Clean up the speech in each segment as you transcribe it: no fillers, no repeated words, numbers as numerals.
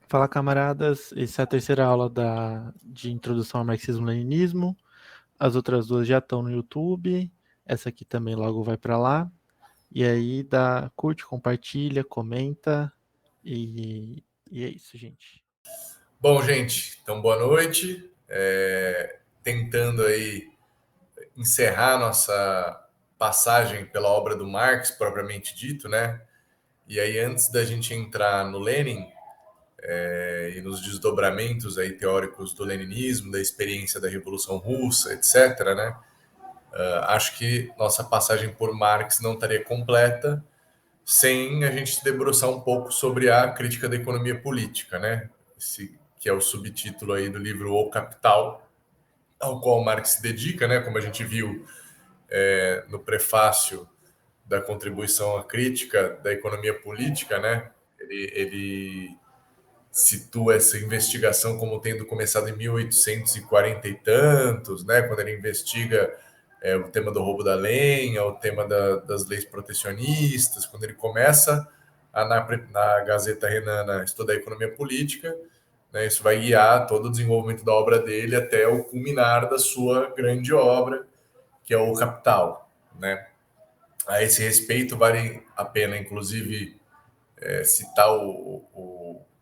Fala, camaradas. Essa é a terceira aula de Introdução ao Marxismo-Leninismo. As outras duas já estão no YouTube. Essa aqui também logo vai para lá. E aí curte, compartilha, comenta. E é isso, gente. Bom, gente, então boa noite. Tentando aí encerrar nossa passagem pela obra do Marx, propriamente dito, né? E aí, antes da gente entrar no Lenin e nos desdobramentos aí teóricos do leninismo, da experiência da Revolução Russa, etc., né? Acho que nossa passagem por Marx não estaria completa sem a gente debruçar um pouco sobre a crítica da economia política, né? Que é o subtítulo aí do livro O Capital, ao qual Marx se dedica, né? Como a gente viu no prefácio da contribuição à crítica da economia política, né? Ele situa essa investigação como tendo começado em 1840 e tantos, né? Quando ele investiga o tema do roubo da lenha, o tema das leis protecionistas, quando ele começa na Gazeta Renana estudar a economia política, né? Isso vai guiar todo o desenvolvimento da obra dele até o culminar da sua grande obra, que é o Capital, né? A esse respeito, vale a pena, inclusive, citar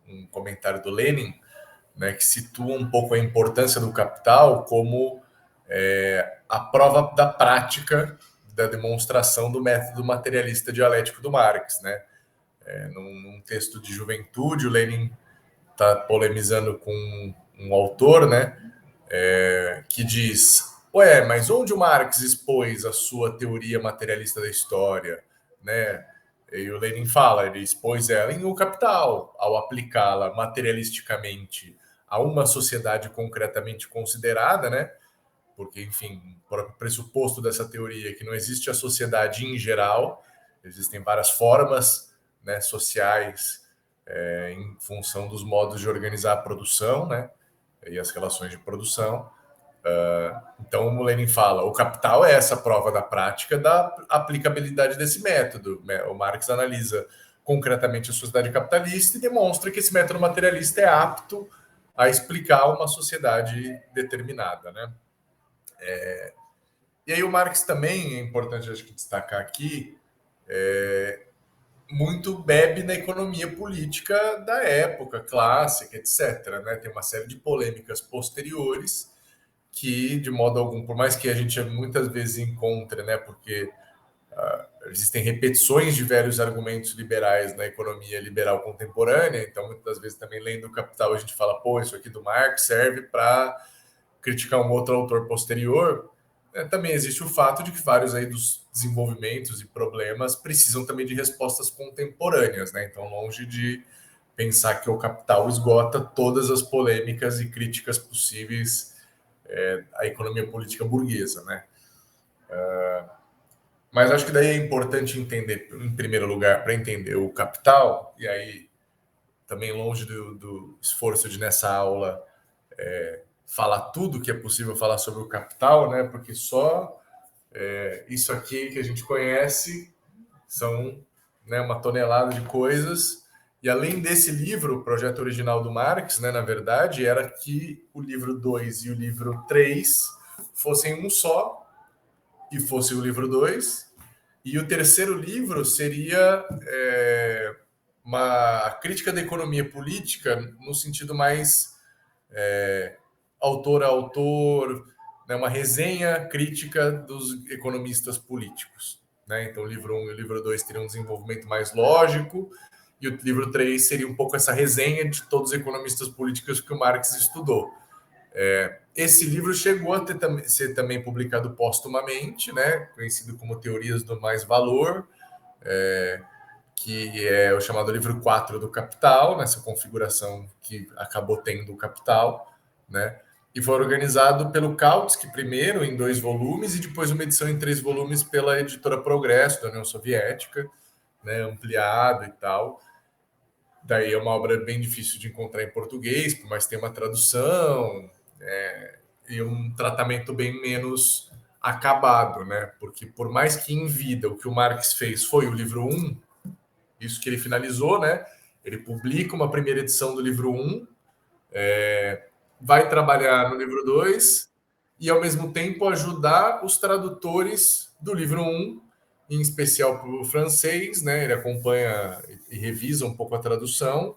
um comentário do Lenin, né, que situa um pouco a importância do Capital como a prova da prática da demonstração do método materialista dialético do Marx, né? Num texto de juventude, o Lenin está polemizando com um autor, né, que diz: ué, mas onde o Marx expôs a sua teoria materialista da história, né? E o Lenin fala, ele expôs ela em O Capital, ao aplicá-la materialisticamente a uma sociedade concretamente considerada, né? Porque, enfim, o próprio pressuposto dessa teoria é que não existe a sociedade em geral, existem várias formas, né, sociais em função dos modos de organizar a produção, né? E as relações de produção. Então, o Lenin fala, o capital é essa prova da prática da aplicabilidade desse método. O Marx analisa concretamente a sociedade capitalista e demonstra que esse método materialista é apto a explicar uma sociedade determinada, né? E aí o Marx também, é importante acho que destacar aqui, muito bebe na economia política da época clássica, etc., né? Tem uma série de polêmicas posteriores que, de modo algum, por mais que a gente muitas vezes encontre, né, porque existem repetições de velhos argumentos liberais na economia liberal contemporânea, então muitas das vezes também lendo o Capital a gente fala, pô, isso aqui do Marx serve para criticar um outro autor posterior. Também existe o fato de que vários aí dos desenvolvimentos e problemas precisam também de respostas contemporâneas, né? Então, longe de pensar que o Capital esgota todas as polêmicas e críticas possíveis à economia política burguesa, né? Mas acho que daí é importante entender, em primeiro lugar, para entender o Capital, e aí também longe do esforço de nessa aula falar tudo que é possível falar sobre o Capital, né? Porque só isso aqui que a gente conhece são, né, uma tonelada de coisas. E além desse livro, o projeto original do Marx, né, na verdade, era que o livro 2 e o livro 3 fossem um só, e fosse o livro 2. E o terceiro livro seria uma crítica da economia política no sentido mais autor a autor, né, uma resenha crítica dos economistas políticos. Né? Então, o livro 1 e o livro 2 teriam um desenvolvimento mais lógico, e o livro 3 seria um pouco essa resenha de todos os economistas políticos que o Marx estudou. Esse livro chegou a ser também publicado póstumamente, né, conhecido como Teorias do Mais Valor, que é o chamado livro 4 do Capital, nessa configuração que acabou tendo o Capital, né? E foi organizado pelo Kautsky primeiro em 2 volumes e depois uma edição em 3 volumes pela editora Progresso da União Soviética, né, ampliado e tal. Daí é uma obra bem difícil de encontrar em português, mas tem uma tradução e um tratamento bem menos acabado, né? Porque por mais que em vida o que o Marx fez foi o livro 1, isso que ele finalizou, né? Ele publica uma primeira edição do livro 1, vai trabalhar no livro 2 e, ao mesmo tempo, ajudar os tradutores do livro 1, em especial para o francês, né? Ele acompanha e revisa um pouco a tradução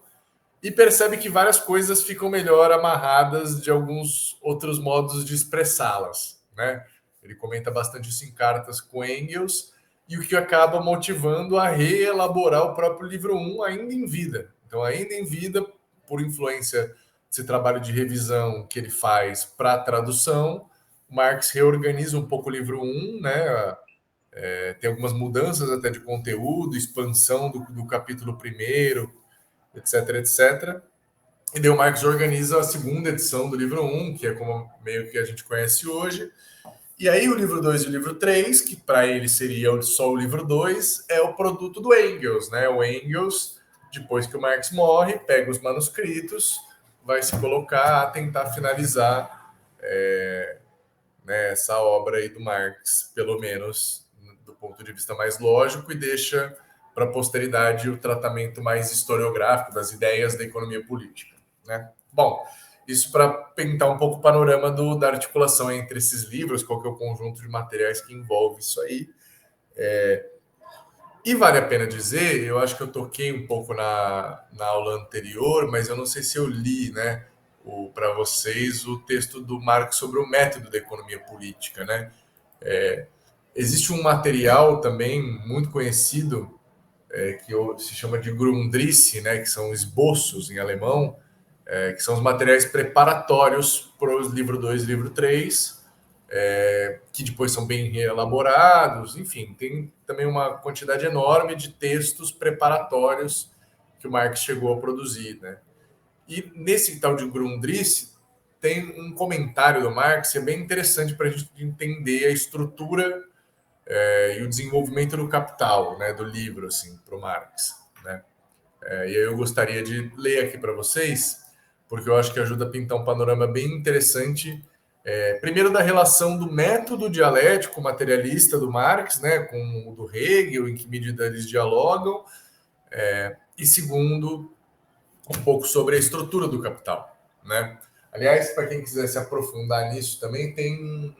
e percebe que várias coisas ficam melhor amarradas de alguns outros modos de expressá-las, né? Ele comenta bastante isso em cartas com Engels, e o que acaba motivando a reelaborar o próprio livro 1 ainda em vida. Então, ainda em vida, por influência desse trabalho de revisão que ele faz para a tradução, Marx reorganiza um pouco o livro 1, né? Tem algumas mudanças até de conteúdo, expansão do capítulo primeiro, etc, etc. E daí o Marx organiza a segunda edição do livro 1, que é como meio que a gente conhece hoje. E aí o livro 2 e o livro 3, que para ele seria só o livro 2, é o produto do Engels, né? O Engels, depois que o Marx morre, pega os manuscritos, vai se colocar a tentar finalizar né, essa obra aí do Marx, pelo menos do ponto de vista mais lógico, e deixa para a posteridade o tratamento mais historiográfico das ideias da economia política, né? Bom, isso para pintar um pouco o panorama da articulação entre esses livros, qual que é o conjunto de materiais que envolve isso aí. E vale a pena dizer, eu acho que eu toquei um pouco na aula anterior, mas eu não sei se eu li, né, para vocês o texto do Marx sobre o método da economia política, né? Existe um material também muito conhecido que se chama de Grundrisse, né, que são esboços em alemão, que são os materiais preparatórios para os livro 2 e livro 3, que depois são bem elaborados. Enfim, tem também uma quantidade enorme de textos preparatórios que o Marx chegou a produzir, né? E nesse tal de Grundrisse tem um comentário do Marx que é bem interessante para a gente entender a estrutura e o desenvolvimento do capital, né, do livro, assim, para o Marx, né? E aí eu gostaria de ler aqui para vocês, porque eu acho que ajuda a pintar um panorama bem interessante, primeiro da relação do método dialético materialista do Marx, né, com o do Hegel, em que medida eles dialogam, e segundo, um pouco sobre a estrutura do capital, né? Aliás, para quem quiser se aprofundar nisso também, tem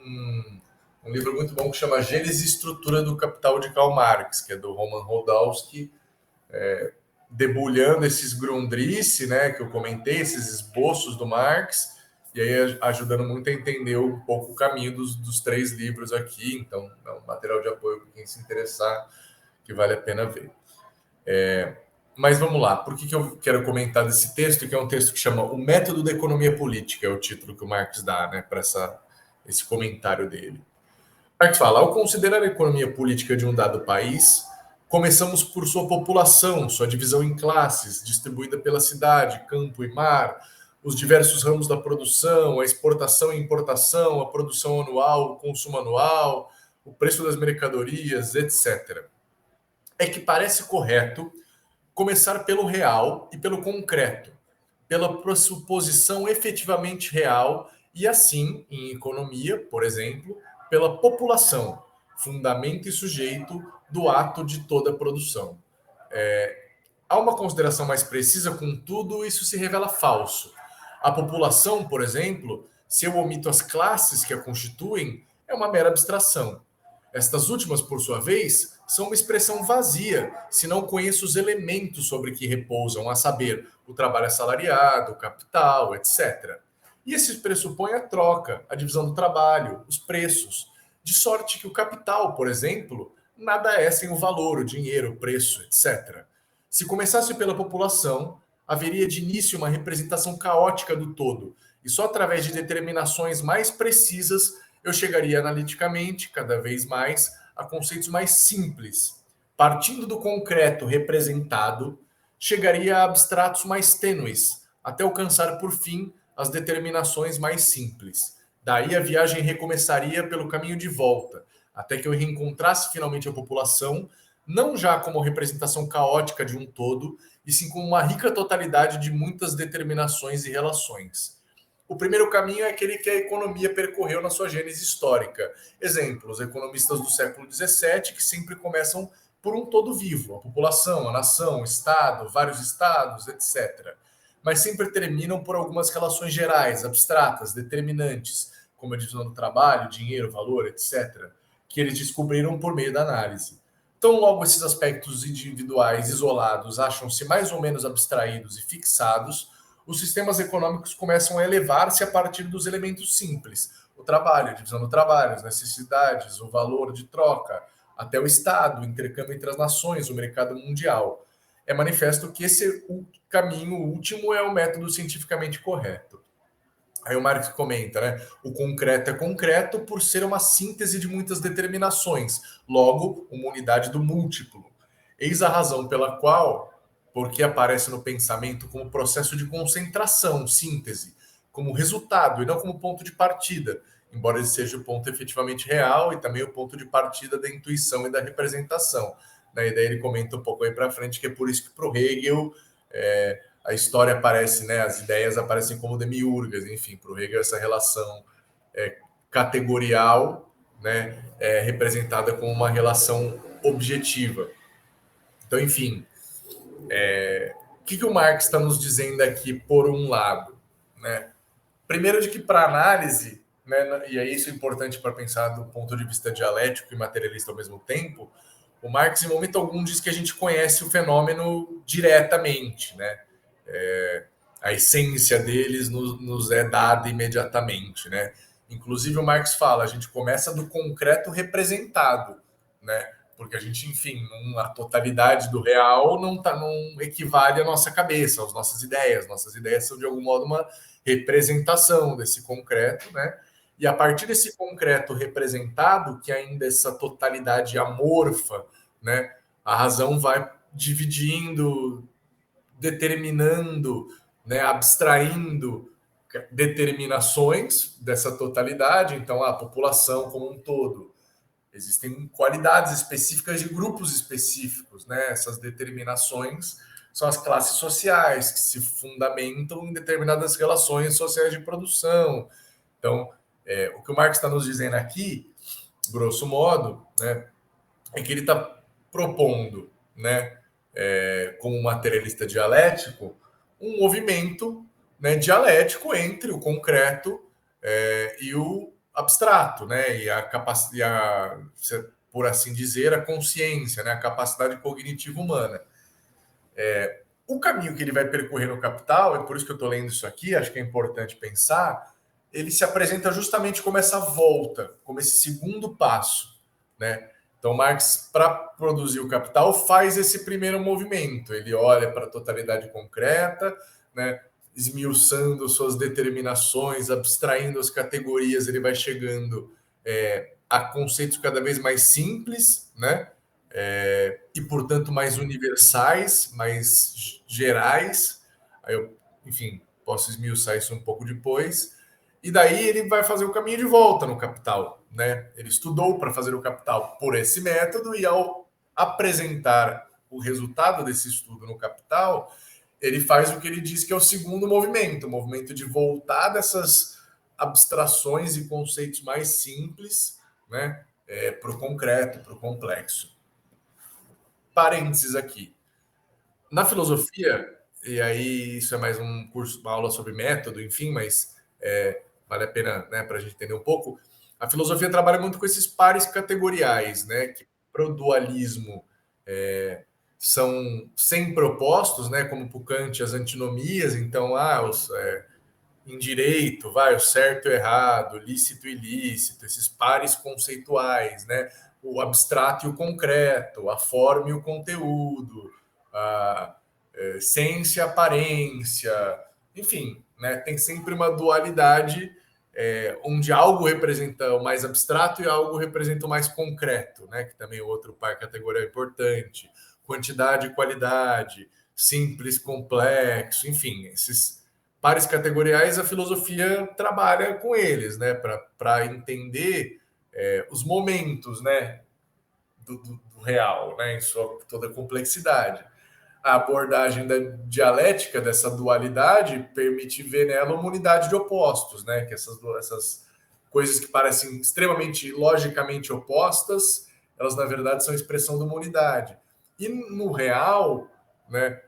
um livro muito bom que chama Gênese e Estrutura do Capital de Karl Marx, que é do Roman Rodalski, debulhando esses Grundrisse, né, que eu comentei, esses esboços do Marx, e aí ajudando muito a entender um pouco o caminho dos três livros aqui. Então, é um material de apoio para quem se interessar, que vale a pena ver. Mas vamos lá, por que eu quero comentar desse texto, que é um texto que chama O Método da Economia Política, é o título que o Marx dá, né, para esse comentário dele. Marx fala, ao considerar a economia política de um dado país, começamos por sua população, sua divisão em classes, distribuída pela cidade, campo e mar, os diversos ramos da produção, a exportação e importação, a produção anual, o consumo anual, o preço das mercadorias, etc. É que parece correto começar pelo real e pelo concreto, pela pressuposição efetivamente real e assim, em economia, por exemplo, pela população, fundamento e sujeito do ato de toda a produção. Há uma consideração mais precisa, contudo, isso se revela falso. A população, por exemplo, se eu omito as classes que a constituem, é uma mera abstração. Estas últimas, por sua vez, são uma expressão vazia, se não conheço os elementos sobre que repousam, a saber, o trabalho assalariado, o capital, etc. E isso pressupõe a troca, a divisão do trabalho, os preços, de sorte que o capital, por exemplo, nada é sem o valor, o dinheiro, o preço, etc. Se começasse pela população, haveria de início uma representação caótica do todo, e só através de determinações mais precisas eu chegaria analiticamente, cada vez mais, a conceitos mais simples. Partindo do concreto representado, chegaria a abstratos mais tênues, até alcançar, por fim, as determinações mais simples. Daí a viagem recomeçaria pelo caminho de volta, até que eu reencontrasse finalmente a população, não já como representação caótica de um todo, e sim como uma rica totalidade de muitas determinações e relações. O primeiro caminho é aquele que a economia percorreu na sua gênese histórica. Exemplo, os economistas do século XVII, que sempre começam por um todo vivo, a população, a nação, o Estado, vários estados, etc. Mas sempre terminam por algumas relações gerais, abstratas, determinantes, como a divisão do trabalho, dinheiro, valor, etc., que eles descobriram por meio da análise. Então, logo esses aspectos individuais isolados acham-se mais ou menos abstraídos e fixados, os sistemas econômicos começam a elevar-se a partir dos elementos simples: o trabalho, a divisão do trabalho, as necessidades, o valor de troca, até o Estado, o intercâmbio entre as nações, o mercado mundial. É manifesto que esse caminho último é o método cientificamente correto. Aí o Marx comenta, né? O concreto é concreto por ser uma síntese de muitas determinações, logo, uma unidade do múltiplo. Eis a razão pela qual, porque aparece no pensamento como processo de concentração, síntese, como resultado e não como ponto de partida, embora ele seja o ponto efetivamente real e também o ponto de partida da intuição e da representação. Daí ele comenta um pouco aí para frente que é por isso que para o Hegel a história aparece, né, as ideias aparecem como demiurgas, enfim, para o Hegel essa relação categorial, né, é representada como uma relação objetiva. Então, enfim, o que o Marx está nos dizendo aqui, por um lado? Né? Primeiro, de que para análise, né, e é isso importante para pensar do ponto de vista dialético e materialista ao mesmo tempo, o Marx, em momento algum, diz que a gente conhece o fenômeno diretamente, né? A essência deles nos é dada imediatamente, né? Inclusive o Marx fala, a gente começa do concreto representado, né? Porque a gente, enfim, a totalidade do real não equivale à nossa cabeça, às nossas ideias. Nossas ideias são, de algum modo, uma representação desse concreto, né? E a partir desse concreto representado, que ainda é essa totalidade amorfa, né? A razão vai dividindo, determinando, né, abstraindo determinações dessa totalidade. Então, a população como um todo. Existem qualidades específicas de grupos específicos, né? Essas determinações são as classes sociais, que se fundamentam em determinadas relações sociais de produção. Então, o que o Marx está nos dizendo aqui, grosso modo, né, é que ele está propondo, né, como materialista dialético, um movimento, né, dialético entre o concreto e o abstrato, né, e a capacidade, por assim dizer, a consciência, né, a capacidade cognitiva humana. O caminho que ele vai percorrer no Capital, é por isso que eu estou lendo isso aqui, acho que é importante pensar, ele se apresenta justamente como essa volta, como esse segundo passo, né? Então, Marx, para produzir o Capital, faz esse primeiro movimento. Ele olha para a totalidade concreta, né, esmiuçando suas determinações, abstraindo as categorias, ele vai chegando a conceitos cada vez mais simples, né? E, portanto, mais universais, mais gerais. Aí eu, enfim, posso esmiuçar isso um pouco depois. E daí ele vai fazer o caminho de volta no Capital, né? Ele estudou para fazer o Capital por esse método e, ao apresentar o resultado desse estudo no Capital, ele faz o que ele diz que é o segundo movimento, o movimento de voltar dessas abstrações e conceitos mais simples, né, para o concreto, para o complexo. Parênteses aqui. Na filosofia, e aí isso é mais um curso, uma aula sobre método, enfim, mas vale a pena, né, para a gente entender um pouco. A filosofia trabalha muito com esses pares categoriais, né, que para o dualismo são sempre opostos, né, como para o Kant as antinomias. Então, em direito, o certo e o errado, lícito e ilícito, esses pares conceituais, né, o abstrato e o concreto, a forma e o conteúdo, a ciência e aparência, enfim, né, tem sempre uma dualidade onde algo representa o mais abstrato e algo representa o mais concreto, né, que também é outro par categorial importante, quantidade e qualidade, simples, complexo, enfim, esses pares categoriais, a filosofia trabalha com eles, né, para entender os momentos, né, do real, né, em sua toda a complexidade. A abordagem da dialética dessa dualidade permite ver nela uma unidade de opostos, né, que essas coisas que parecem extremamente logicamente opostas elas na verdade são expressão de uma unidade. E no real, né,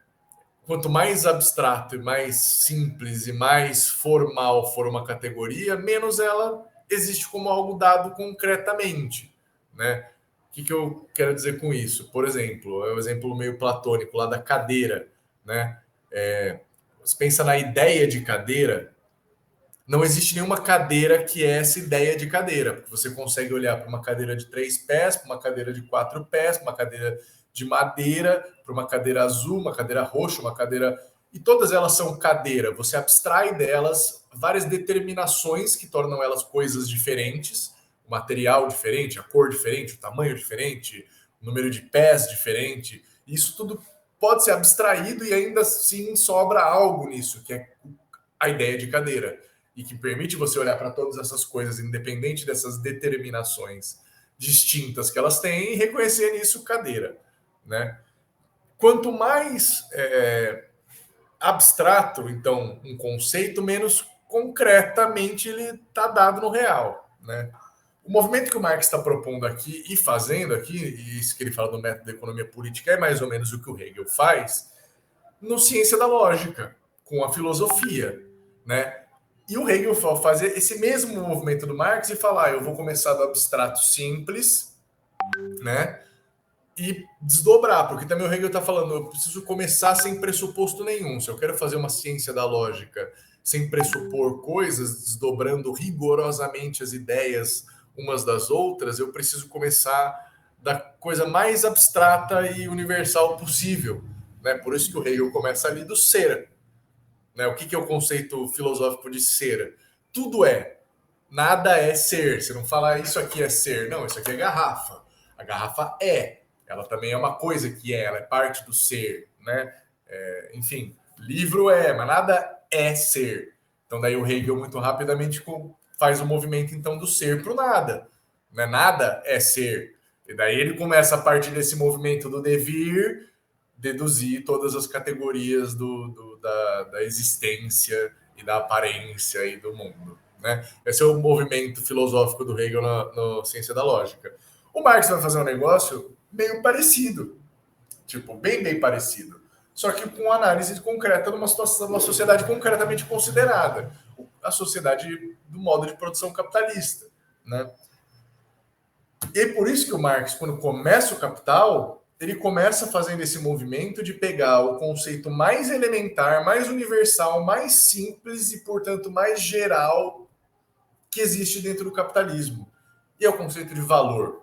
quanto mais abstrato e mais simples e mais formal for uma categoria, menos ela existe como algo dado concretamente, né? O que eu quero dizer com isso? Por exemplo, é um exemplo meio platônico lá da cadeira, né? Você pensa na ideia de cadeira, não existe nenhuma cadeira que é essa ideia de cadeira, porque você consegue olhar para uma cadeira de 3 pés, para uma cadeira de 4 pés, para uma cadeira de madeira, para uma cadeira azul, uma cadeira roxa, uma cadeira. E todas elas são cadeira. Você abstrai delas várias determinações que tornam elas coisas diferentes, o material diferente, a cor diferente, o tamanho diferente, o número de pés diferente. Isso tudo pode ser abstraído e ainda assim sobra algo nisso, que é a ideia de cadeira e que permite você olhar para todas essas coisas, independente dessas determinações distintas que elas têm, e reconhecer nisso cadeira, né? Quanto mais abstrato, então, um conceito, menos concretamente ele está dado no real, né? O movimento que o Marx está propondo aqui e fazendo aqui, e isso que ele fala do método da economia política, é mais ou menos o que o Hegel faz no Ciência da Lógica, com a filosofia, né? E o Hegel faz esse mesmo movimento do Marx e falar, eu vou começar do abstrato simples, né? E desdobrar, porque também o Hegel está falando, eu preciso começar sem pressuposto nenhum. Se eu quero fazer uma ciência da lógica sem pressupor coisas, desdobrando rigorosamente as ideias umas das outras, eu preciso começar da coisa mais abstrata e universal possível, né? Por isso que o Hegel começa ali do ser, né? O que é o conceito filosófico de ser? Tudo é. Nada é ser. Você não fala isso aqui é ser. Não, isso aqui é garrafa. A garrafa é. Ela também é uma coisa que é. Ela é parte do ser, né? Enfim, livro é, mas nada é ser. Então daí o Hegel muito rapidamente faz o movimento então do ser para o nada. Né? Nada é ser. E daí ele começa a partir desse movimento do devir deduzir todas as categorias da existência e da aparência e do mundo. Né? Esse é o movimento filosófico do Hegel na Ciência da Lógica. O Marx vai fazer um negócio meio parecido, tipo, bem parecido, só que com análise concreta numa situação, uma sociedade concretamente considerada, a sociedade do modo de produção capitalista. Né? E por isso que o Marx, quando começa o Capital, ele começa fazendo esse movimento de pegar o conceito mais elementar, mais universal, mais simples e, portanto, mais geral que existe dentro do capitalismo. E é o conceito de valor,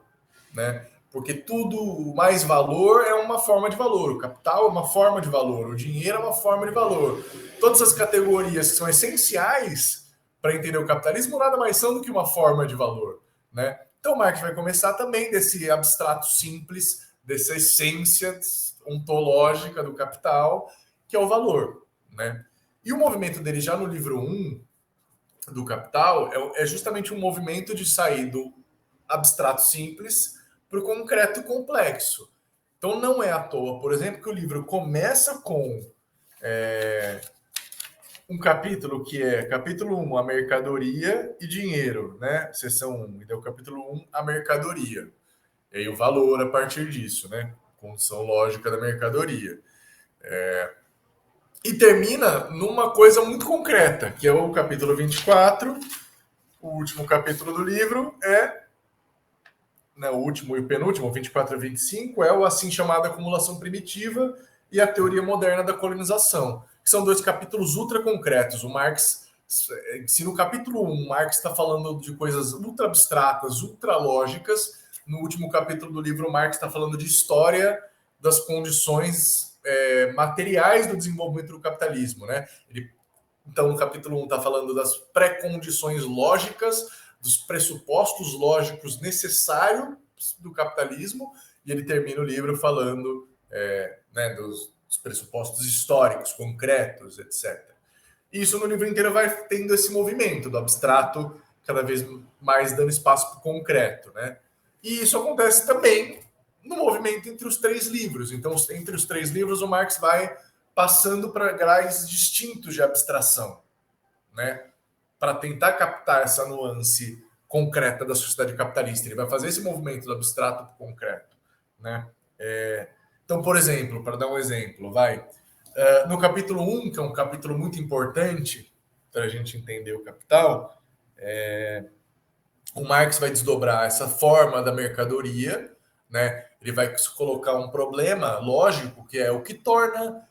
né? Porque tudo mais valor é uma forma de valor. O capital é uma forma de valor. O dinheiro é uma forma de valor. Todas as categorias que são essenciais para entender o capitalismo nada mais são do que uma forma de valor, né? Então, o Marx vai começar também desse abstrato simples, dessa essência ontológica do capital, que é o valor, né? E o movimento dele já no livro 1 do Capital é justamente um movimento de sair do abstrato simples para o concreto complexo. Então, não é à toa, por exemplo, que o livro começa com um capítulo que é capítulo 1, a mercadoria e dinheiro, né? Seção 1, e daí o capítulo 1, a mercadoria. E aí o valor a partir disso, né? Condição lógica da mercadoria. E termina numa coisa muito concreta, que é o capítulo 24, o último capítulo do livro, né, o último e o penúltimo, 24 a 25, é o assim chamada acumulação primitiva e a teoria moderna da colonização, que são dois capítulos ultra concretos. O Marx, se no capítulo 1 Marx está falando de coisas ultra abstratas, ultra lógicas, no último capítulo do livro Marx está falando de história das condições materiais do desenvolvimento do capitalismo, né? Então, no capítulo 1 está falando das pré-condições lógicas, dos pressupostos lógicos necessários do capitalismo, e ele termina o livro falando né, dos pressupostos históricos, concretos, etc. E isso no livro inteiro vai tendo esse movimento do abstrato cada vez mais dando espaço para o concreto. Né? E isso acontece também no movimento entre os três livros. Então, entre os três livros, o Marx vai passando para graus distintos de abstração, né? Para tentar captar essa nuance concreta da sociedade capitalista. Ele vai fazer esse movimento do abstrato para o concreto, né? Então, por exemplo, para dar um exemplo, no capítulo 1, que é um capítulo muito importante para a gente entender o Capital, o Marx vai desdobrar essa forma da mercadoria, né? Ele vai colocar um problema lógico, que é o que torna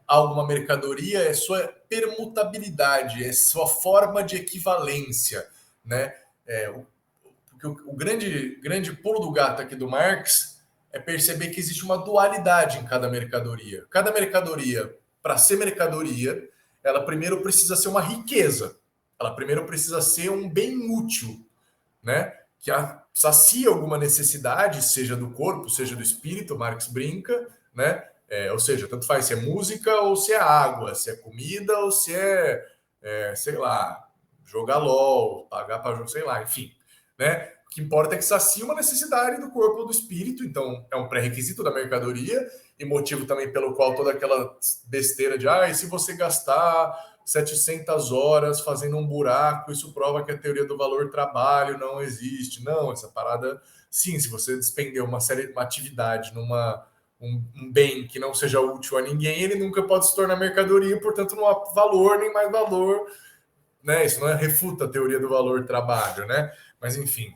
alguma mercadoria é sua permutabilidade, é sua forma de equivalência, né? Porque o grande pulo do gato aqui do Marx é perceber que existe uma dualidade em cada mercadoria. Cada mercadoria, para ser mercadoria, ela primeiro precisa ser uma riqueza. Ela primeiro precisa ser um bem útil, né? Que sacia alguma necessidade, seja do corpo, seja do espírito, Marx brinca, né? Ou seja, tanto faz se é música ou se é água, se é comida ou se sei lá, jogar LOL, pagar para jogo, sei lá, enfim, né? O que importa é que sacia uma necessidade do corpo ou do espírito, então é um pré-requisito da mercadoria e motivo também pelo qual toda aquela besteira de e se você gastar 700 horas fazendo um buraco, isso prova que a teoria do valor trabalho não existe. Não, essa parada, sim, se você despender uma atividade um bem que não seja útil a ninguém, ele nunca pode se tornar mercadoria, portanto não há valor nem mais valor, né? Isso não refuta a teoria do valor trabalho, né? Mas enfim,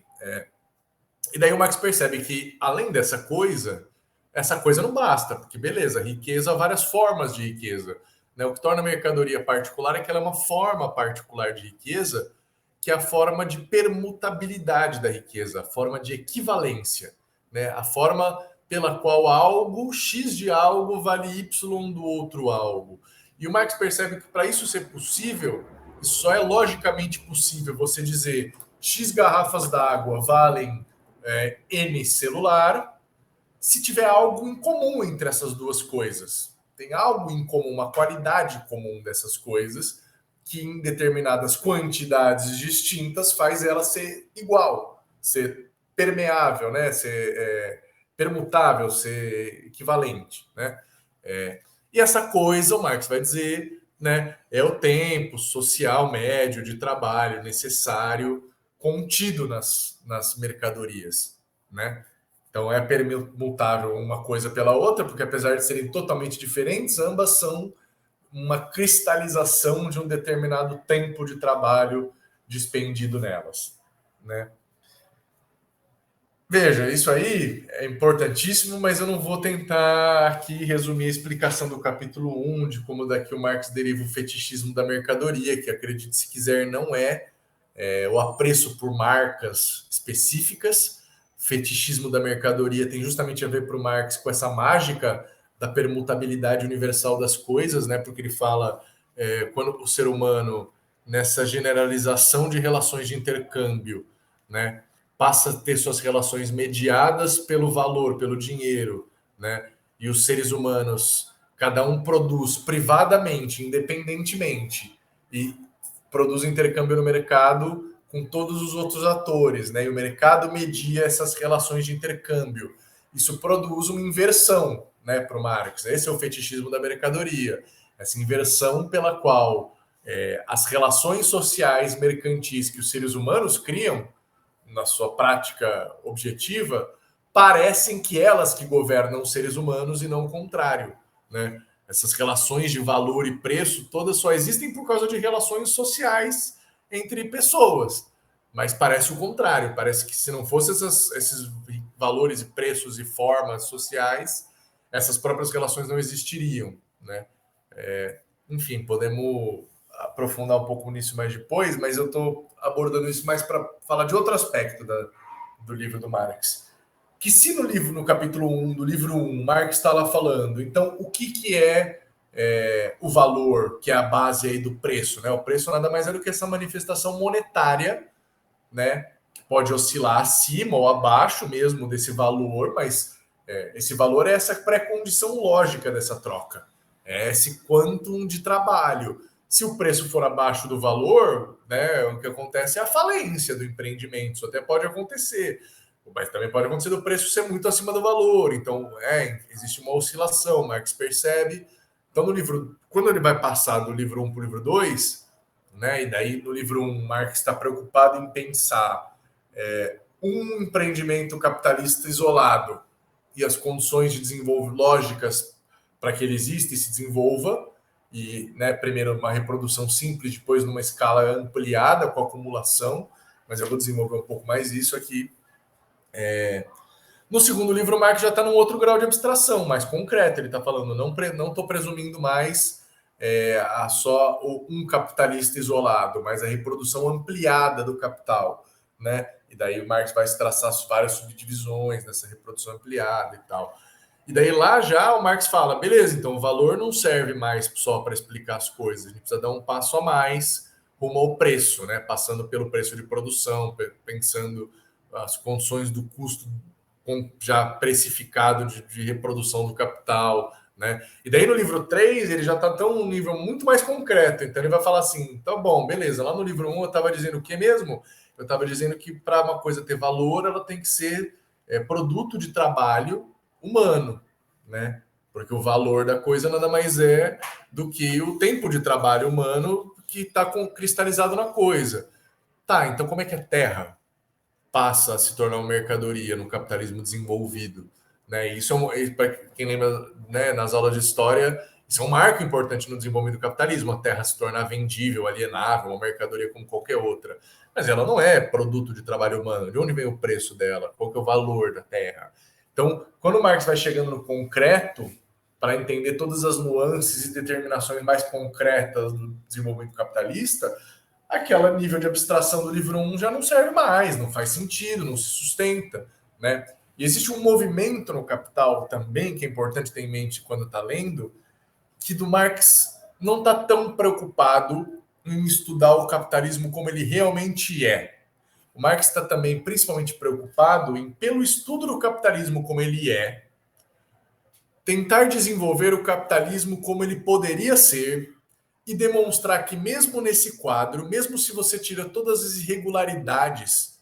e daí o Marx percebe que além dessa coisa, essa coisa não basta, porque beleza, riqueza há várias formas de riqueza. Né? O que torna a mercadoria particular é que ela é uma forma particular de riqueza, que é a forma de permutabilidade da riqueza, a forma de equivalência, né? A forma pela qual algo, X de algo, vale Y do outro algo. E o Marx percebe que para isso ser possível, só é logicamente possível você dizer X garrafas d'água valem N celular, se tiver algo em comum entre essas duas coisas. Tem algo em comum, uma qualidade comum dessas coisas, que em determinadas quantidades distintas faz ela ser igual, ser permeável, né? Ser permutável, ser equivalente, né? E essa coisa, o Marx vai dizer, né, é o tempo social médio de trabalho necessário contido nas mercadorias, né? Então é permutável uma coisa pela outra, porque apesar de serem totalmente diferentes, ambas são uma cristalização de um determinado tempo de trabalho despendido nelas, né? Veja, isso aí é importantíssimo, mas eu não vou tentar aqui resumir a explicação do capítulo 1, de como daqui o Marx deriva o fetichismo da mercadoria, que acredite se quiser não o apreço por marcas específicas. Fetichismo da mercadoria tem justamente a ver para o Marx com essa mágica da permutabilidade universal das coisas, né? Porque ele fala quando o ser humano, nessa generalização de relações de intercâmbio, né, passa a ter suas relações mediadas pelo valor, pelo dinheiro, né? E os seres humanos, cada um produz privadamente, independentemente, e produz intercâmbio no mercado com todos os outros atores, né? E o mercado media essas relações de intercâmbio. Isso produz uma inversão, né, para o Marx. Esse é o fetichismo da mercadoria, essa inversão pela qual as relações sociais mercantis que os seres humanos criam na sua prática objetiva, parecem que elas que governam os seres humanos e não o contrário, né? Essas relações de valor e preço todas só existem por causa de relações sociais entre pessoas. Mas parece o contrário, parece que se não fossem esses valores e preços e formas sociais, essas próprias relações não existiriam, né? Enfim, podemos aprofundar um pouco nisso mais depois, mas eu estou abordando isso mais para falar de outro aspecto do livro do Marx. Que se no capítulo 1 do livro 1, Marx está lá falando, então o que é o valor, que é a base aí do preço, né? O preço nada mais é do que essa manifestação monetária, né? Que pode oscilar acima ou abaixo mesmo desse valor, mas esse valor é essa pré-condição lógica dessa troca. É esse quantum de trabalho. Se o preço for abaixo do valor, né, o que acontece é a falência do empreendimento. Isso até pode acontecer, mas também pode acontecer do preço ser muito acima do valor. Então, existe uma oscilação, Marx percebe. Então, no livro, quando ele vai passar do livro 1 para o livro 2, né? E daí no livro 1, Marx está preocupado em pensar um empreendimento capitalista isolado e as condições de desenvolvimento lógicas para que ele exista e se desenvolva, e, né, primeiro uma reprodução simples, depois numa escala ampliada com acumulação, mas eu vou desenvolver um pouco mais isso aqui. No segundo livro, o Marx já está num outro grau de abstração, mais concreto. Ele está falando, não estou presumindo mais a só um capitalista isolado, mas a reprodução ampliada do capital, né? E daí o Marx vai traçar várias subdivisões dessa reprodução ampliada e tal. E daí lá já o Marx fala, beleza, então o valor não serve mais só para explicar as coisas, a gente precisa dar um passo a mais rumo ao preço, né? Passando pelo preço de produção, pensando as condições do custo já precificado de reprodução do capital, né? E daí no livro 3 ele já está tão um nível muito mais concreto, então ele vai falar assim, tá bom, beleza, lá no livro 1 eu estava dizendo o que mesmo? Eu estava dizendo que para uma coisa ter valor, ela tem que ser produto de trabalho humano, né? Porque o valor da coisa nada mais é do que o tempo de trabalho humano que está cristalizado na coisa. Tá, então como é que a terra passa a se tornar uma mercadoria no capitalismo desenvolvido? Né? Isso para quem lembra, né, nas aulas de história, isso é um marco importante no desenvolvimento do capitalismo, a terra se tornar vendível, alienável, uma mercadoria como qualquer outra. Mas ela não é produto de trabalho humano. De onde vem o preço dela? Qual que é o valor da terra? Então, quando o Marx vai chegando no concreto, para entender todas as nuances e determinações mais concretas do desenvolvimento capitalista, aquele nível de abstração do livro 1 já não serve mais, não faz sentido, não se sustenta, né? E existe um movimento no Capital também, que é importante ter em mente quando está lendo, que do Marx não está tão preocupado em estudar o capitalismo como ele realmente é. O Marx está também principalmente preocupado em, pelo estudo do capitalismo como ele é, tentar desenvolver o capitalismo como ele poderia ser e demonstrar que mesmo nesse quadro, mesmo se você tira todas as irregularidades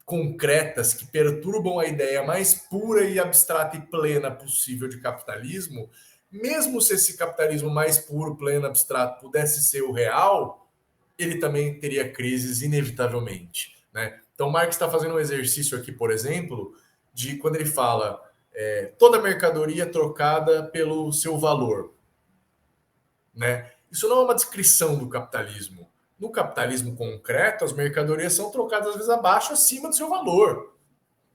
concretas que perturbam a ideia mais pura e abstrata e plena possível de capitalismo, mesmo se esse capitalismo mais puro, pleno, abstrato pudesse ser o real, ele também teria crises inevitavelmente, né? Então Marx está fazendo um exercício aqui, por exemplo, de quando ele fala toda mercadoria trocada pelo seu valor, né? Isso não é uma descrição do capitalismo. No capitalismo concreto, as mercadorias são trocadas às vezes abaixo, acima do seu valor.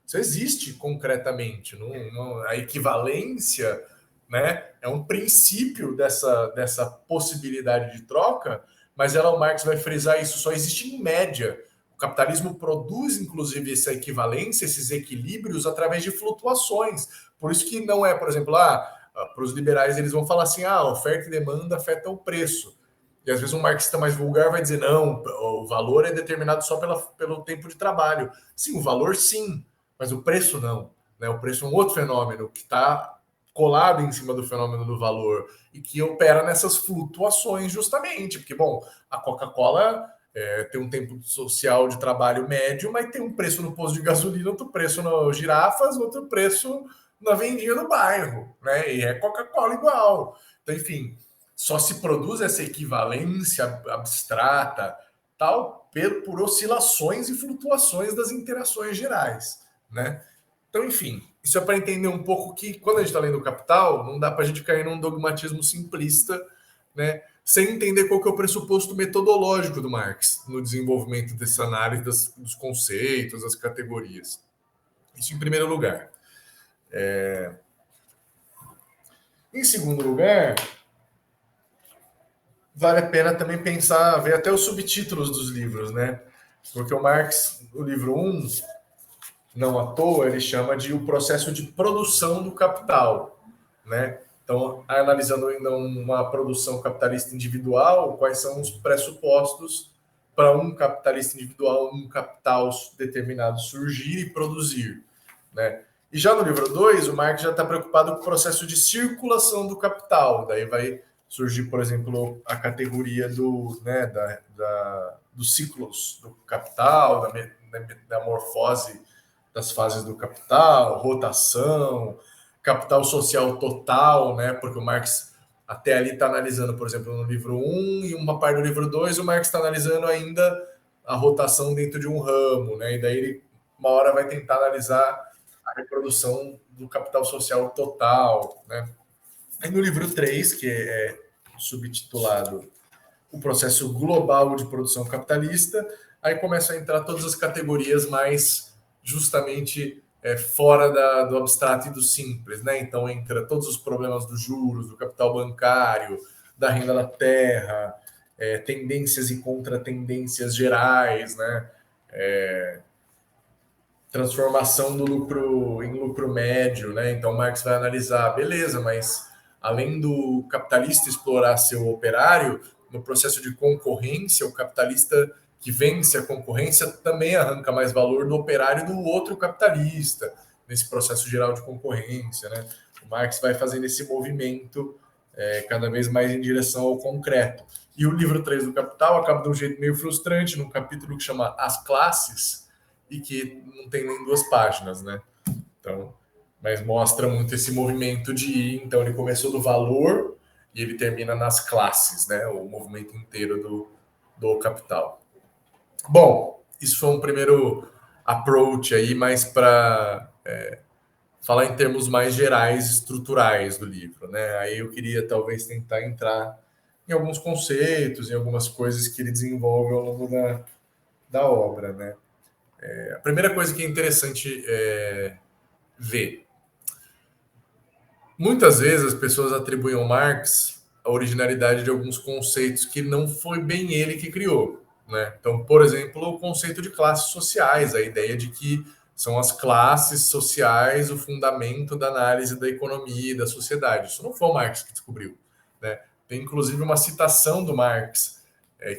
Isso existe concretamente. A equivalência, né, é um princípio dessa possibilidade de troca, mas o Marx vai frisar isso, só existe em média. O capitalismo produz, inclusive, essa equivalência, esses equilíbrios, através de flutuações. Por isso que não é, por exemplo, para os liberais eles vão falar assim, oferta e demanda afetam o preço. E às vezes um marxista mais vulgar vai dizer, não, o valor é determinado só pelo tempo de trabalho. Sim, o valor sim, mas o preço não. Né? O preço é um outro fenômeno que está colado em cima do fenômeno do valor e que opera nessas flutuações justamente. Porque, bom, a Coca-Cola tem um tempo social de trabalho médio, mas tem um preço no posto de gasolina, outro preço no girafas, outro preço na vendinha do bairro, né? E é Coca-Cola igual. Então, enfim, só se produz essa equivalência abstrata, tal, por oscilações e flutuações das interações gerais, né? Então, enfim, isso é para entender um pouco que quando a gente está lendo o Capital, não dá para a gente cair num dogmatismo simplista, né? Sem entender qual que é o pressuposto metodológico do Marx no desenvolvimento dessa análise dos conceitos, das categorias. Isso em primeiro lugar. Em segundo lugar, vale a pena também pensar, ver até os subtítulos dos livros, né? Porque o Marx, o livro 1, não à toa, ele chama de o processo de produção do capital, né? Então, analisando ainda uma produção capitalista individual, quais são os pressupostos para um capitalista individual, um capital determinado surgir e produzir, né? E já no livro 2, o Marx já está preocupado com o processo de circulação do capital. Daí vai surgir, por exemplo, a categoria dos ciclos do capital, da morfose das fases do capital, rotação, capital social total, né? Porque o Marx até ali está analisando, por exemplo, no livro 1 e uma parte do livro 2, o Marx está analisando ainda a rotação dentro de um ramo, né? E daí ele, uma hora, vai tentar analisar a reprodução do capital social total, né? E no livro 3, que é subtitulado O Processo Global de Produção Capitalista, aí começam a entrar todas as categorias mais justamente fora do abstrato e do simples, né? Então entra todos os problemas dos juros, do capital bancário, da renda da terra, tendências e contratendências gerais, né? Transformação do lucro em lucro médio, né? Então Marx vai analisar, beleza, mas além do capitalista explorar seu operário, no processo de concorrência, o capitalista que vence a concorrência também arranca mais valor do operário do outro capitalista, nesse processo geral de concorrência, né? O Marx vai fazendo esse movimento cada vez mais em direção ao concreto. E o livro 3 do Capital acaba de um jeito meio frustrante, num capítulo que chama As Classes, e que não tem nem 2 páginas, né? Então, mas mostra muito esse movimento de ir. Então, ele começou do valor e ele termina nas classes, né? O movimento inteiro do capital. Bom, isso foi um primeiro approach aí, mais para falar em termos mais gerais, estruturais do livro, né? Aí eu queria talvez tentar entrar em alguns conceitos, em algumas coisas que ele desenvolve ao longo da obra, né? A primeira coisa que é interessante ver. Muitas vezes as pessoas atribuem ao Marx a originalidade de alguns conceitos que não foi bem ele que criou, né? Então, por exemplo, o conceito de classes sociais, a ideia de que são as classes sociais o fundamento da análise da economia e da sociedade. Isso não foi o Marx que descobriu, né? Tem inclusive uma citação do Marx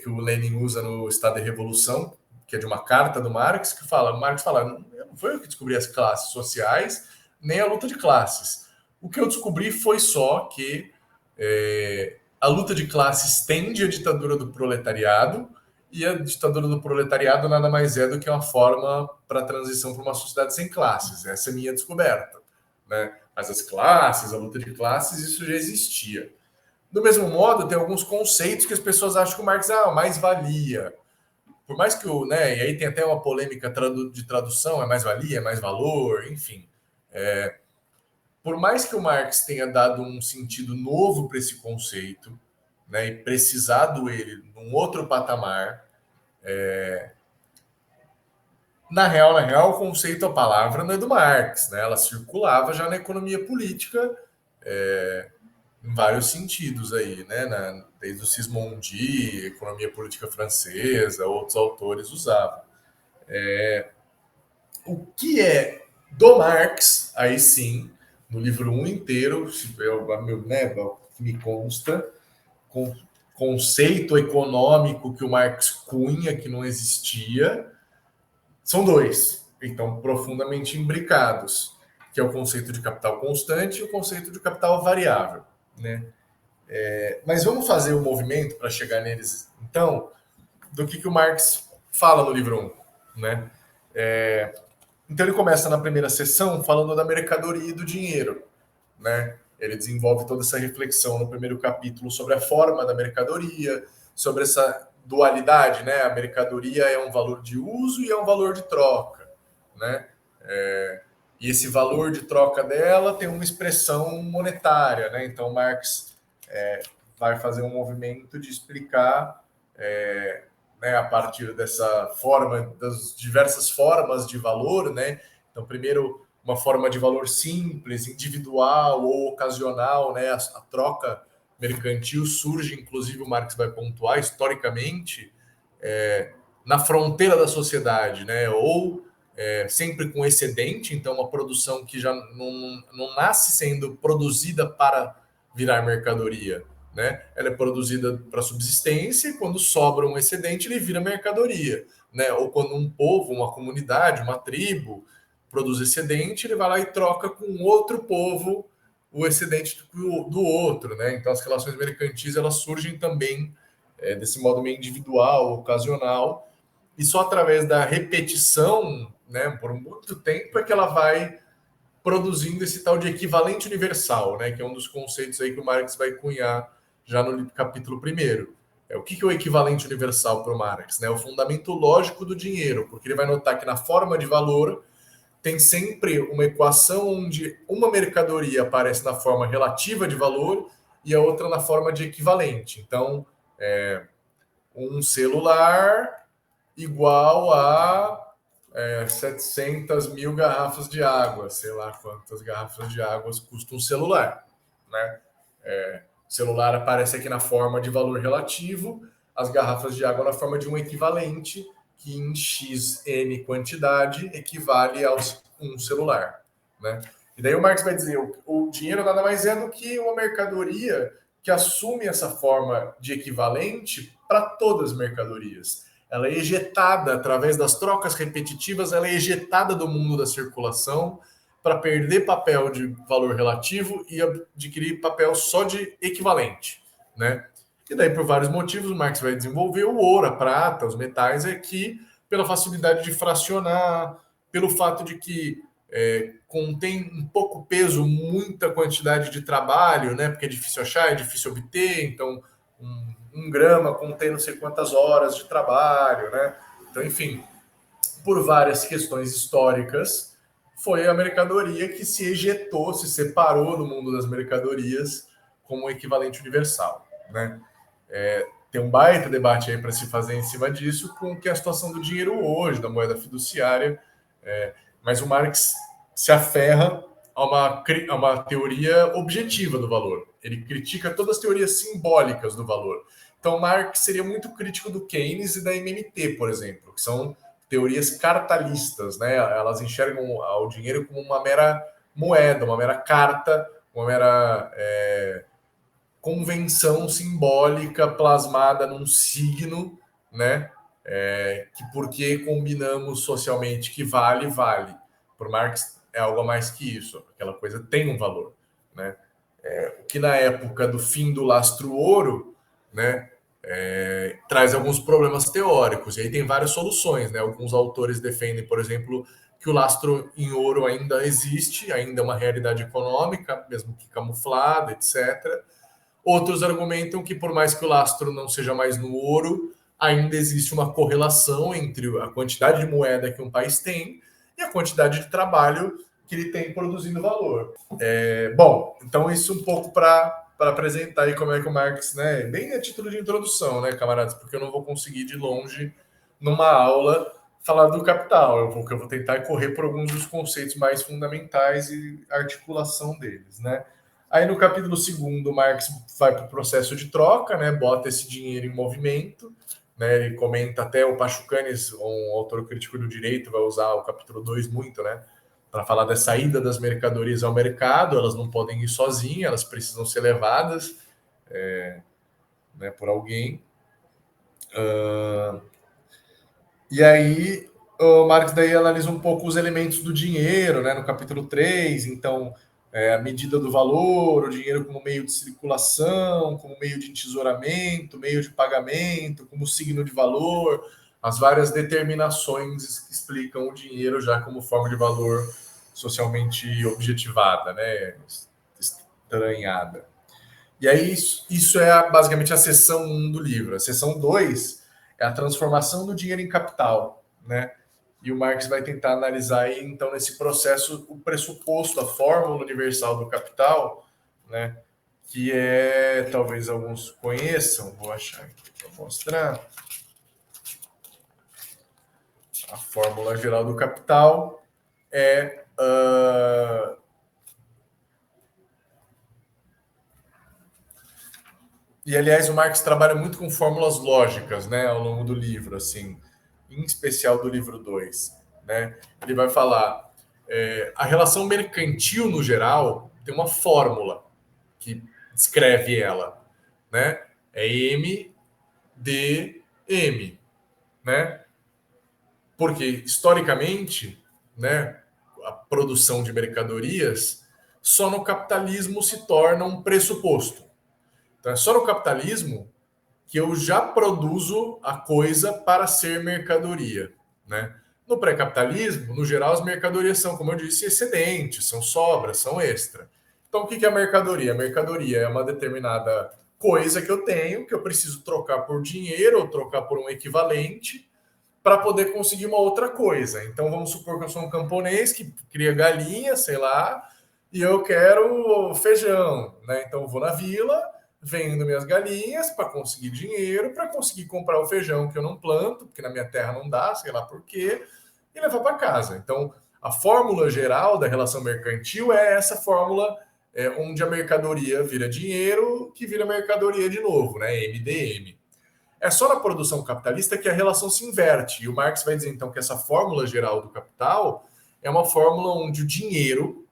que o Lenin usa no Estado da Revolução, que é de uma carta do Marx, que fala, o Marx fala, não foi eu que descobri as classes sociais, nem a luta de classes. O que eu descobri foi só que a luta de classes tende à ditadura do proletariado, e a ditadura do proletariado nada mais é do que uma forma para a transição para uma sociedade sem classes. Essa é a minha descoberta, né? Mas as classes, a luta de classes, isso já existia. Do mesmo modo, tem alguns conceitos que as pessoas acham que o Marx mais-valia. Por mais que né, e aí tem até uma polêmica de tradução, é mais-valia, é mais-valor, enfim. Por mais que o Marx tenha dado um sentido novo para esse conceito, né, e precisado ele num outro patamar, na real, o conceito, a palavra não é do Marx, né? Ela circulava já na economia política em vários sentidos aí, né? Desde o Sismondi, economia política francesa, outros autores usavam. O que é do Marx, aí sim, no livro 1 inteiro, né, me consta, com conceito econômico que o Marx cunha, que não existia, são 2, então profundamente imbricados, que é o conceito de capital constante e o conceito de capital variável, né? Mas vamos fazer o movimento para chegar neles, então, do que o Marx fala no livro 1, né? Então ele começa na primeira sessão falando da mercadoria e do dinheiro, né? Ele desenvolve toda essa reflexão no primeiro capítulo sobre a forma da mercadoria, sobre essa dualidade, né? A mercadoria é um valor de uso e é um valor de troca, né? E esse valor de troca dela tem uma expressão monetária, né? Então Marx vai fazer um movimento de explicar né, a partir dessa forma, das diversas formas de valor, né? Então, primeiro, uma forma de valor simples, individual ou ocasional, né? A troca mercantil surge, inclusive, o Marx vai pontuar, historicamente, na fronteira da sociedade, né? Ou sempre com excedente, então uma produção que já não nasce sendo produzida para virar mercadoria, né? Ela é produzida para subsistência e quando sobra um excedente ele vira mercadoria, né? Ou quando um povo, uma comunidade, uma tribo produz excedente, ele vai lá e troca com outro povo o excedente do outro, né? Então as relações mercantis elas surgem também desse modo meio individual, ocasional, e só através da repetição, né, por muito tempo é que ela vai produzindo esse tal de equivalente universal, né, que é um dos conceitos aí que o Marx vai cunhar já no capítulo primeiro. O que é o equivalente universal para o Marx? Né? O fundamento lógico do dinheiro, porque ele vai notar que na forma de valor tem sempre uma equação onde uma mercadoria aparece na forma relativa de valor e a outra na forma de equivalente. Então, um celular igual a 700 mil garrafas de água, sei lá quantas garrafas de água custa um celular, né? O celular aparece aqui na forma de valor relativo, as garrafas de água na forma de um equivalente, que em xn quantidade equivale a um celular, né? E daí o Marx vai dizer, o dinheiro nada mais é do que uma mercadoria que assume essa forma de equivalente para todas as mercadorias. Ela é ejetada através das trocas repetitivas, ela é ejetada do mundo da circulação para perder papel de valor relativo e adquirir papel só de equivalente, né? E daí, por vários motivos, o Marx vai desenvolver o ouro, a prata, os metais aqui, pela facilidade de fracionar, pelo fato de que contém um pouco peso, muita quantidade de trabalho, né? Porque é difícil achar, é difícil obter, então um grama contém não sei quantas horas de trabalho, né? Então, enfim, por várias questões históricas, foi a mercadoria que se ejetou, se separou do mundo das mercadorias como um equivalente universal, né? Tem um baita debate aí para se fazer em cima disso, com que é a situação do dinheiro hoje, da moeda fiduciária, mas o Marx se aferra a uma teoria objetiva do valor. Ele critica todas as teorias simbólicas do valor. Então, Marx seria muito crítico do Keynes e da MMT, por exemplo, que são teorias cartalistas, né? Elas enxergam o dinheiro como uma mera moeda, uma mera carta, uma mera convenção simbólica plasmada num signo, né? Que porque combinamos socialmente que vale, vale. Por Marx é algo a mais que isso. Aquela coisa tem um valor, né? O que na época do fim do lastro ouro, né? Traz alguns problemas teóricos. E aí tem várias soluções, né? Alguns autores defendem, por exemplo, que o lastro em ouro ainda existe, ainda é uma realidade econômica, mesmo que camuflada, etc. Outros argumentam que, por mais que o lastro não seja mais no ouro, ainda existe uma correlação entre a quantidade de moeda que um país tem e a quantidade de trabalho que ele tem produzindo valor. Bom, então isso um pouco para apresentar aí como é que o Marx, né, bem a título de introdução, né, camaradas, porque eu não vou conseguir de longe, numa aula, falar do Capital. Eu vou tentar correr por alguns dos conceitos mais fundamentais e articulação deles, né. Aí no capítulo 2º, Marx vai para o processo de troca, né, bota esse dinheiro em movimento, né, ele comenta até o Pachucanes, um autor crítico do direito, vai usar o capítulo 2 muito, né, para falar da saída das mercadorias ao mercado. Elas não podem ir sozinhas, elas precisam ser levadas né, por alguém. E aí o Marx daí analisa um pouco os elementos do dinheiro, né, no capítulo 3, então a medida do valor, o dinheiro como meio de circulação, como meio de entesouramento, meio de pagamento, como signo de valor, as várias determinações que explicam o dinheiro já como forma de valor socialmente objetivada, né, estranhada. E aí isso é basicamente a seção 1 do livro. A seção 2 é a transformação do dinheiro em capital, né? E o Marx vai tentar analisar aí, então, nesse processo, o pressuposto, a fórmula universal do capital, né? Que é, talvez alguns conheçam, vou achar aqui para mostrar. A fórmula geral do capital é E, aliás, o Marx trabalha muito com fórmulas lógicas, né, ao longo do livro, assim, em especial do livro 2, né? Ele vai falar a relação mercantil, no geral, tem uma fórmula que descreve ela, né? É M, D, M, né? Porque, historicamente, né, a produção de mercadorias só no capitalismo se torna um pressuposto. Então, é só no capitalismo que eu já produzo a coisa para ser mercadoria, né? No pré-capitalismo, no geral, as mercadorias são, como eu disse, excedentes, são sobras, são extra. Então, o que é a mercadoria? A mercadoria é uma determinada coisa que eu tenho, que eu preciso trocar por dinheiro ou trocar por um equivalente para poder conseguir uma outra coisa. Então, vamos supor que eu sou um camponês que cria galinha, sei lá, e eu quero feijão, né? Então, eu vou na vila, vendo minhas galinhas para conseguir dinheiro, para conseguir comprar o feijão que eu não planto, porque na minha terra não dá, sei lá por quê, e levar para casa. Então, a fórmula geral da relação mercantil é essa fórmula onde a mercadoria vira dinheiro, que vira mercadoria de novo, né? MDM. É só na produção capitalista que a relação se inverte. E o Marx vai dizer, então, que essa fórmula geral do capital é uma fórmula onde o dinheiro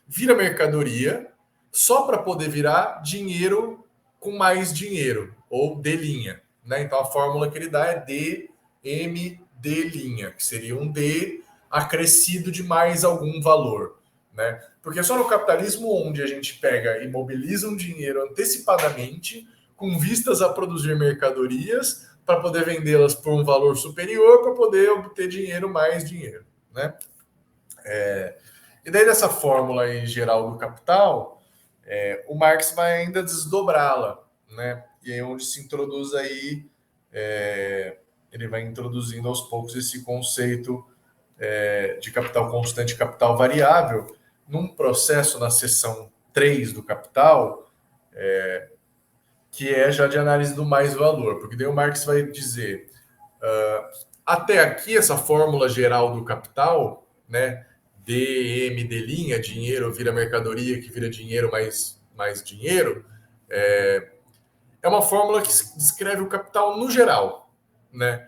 vira mercadoria só para poder virar dinheiro com mais dinheiro, ou D', né? Então, a fórmula que ele dá é DMD', que seria um D acrescido de mais algum valor, né? Porque é só no capitalismo onde a gente pega e mobiliza um dinheiro antecipadamente com vistas a produzir mercadorias para poder vendê-las por um valor superior para poder obter dinheiro mais dinheiro, né? E daí dessa fórmula em geral do capital, o Marx vai ainda desdobrá-la, né? E aí onde se introduz aí, ele vai introduzindo aos poucos esse conceito de capital constante e capital variável, num processo na seção 3 do capital, que é já de análise do mais-valor, porque daí o Marx vai dizer, até aqui essa fórmula geral do capital, né, DMD', dinheiro vira mercadoria, que vira dinheiro mais dinheiro, é uma fórmula que descreve o capital no geral, né?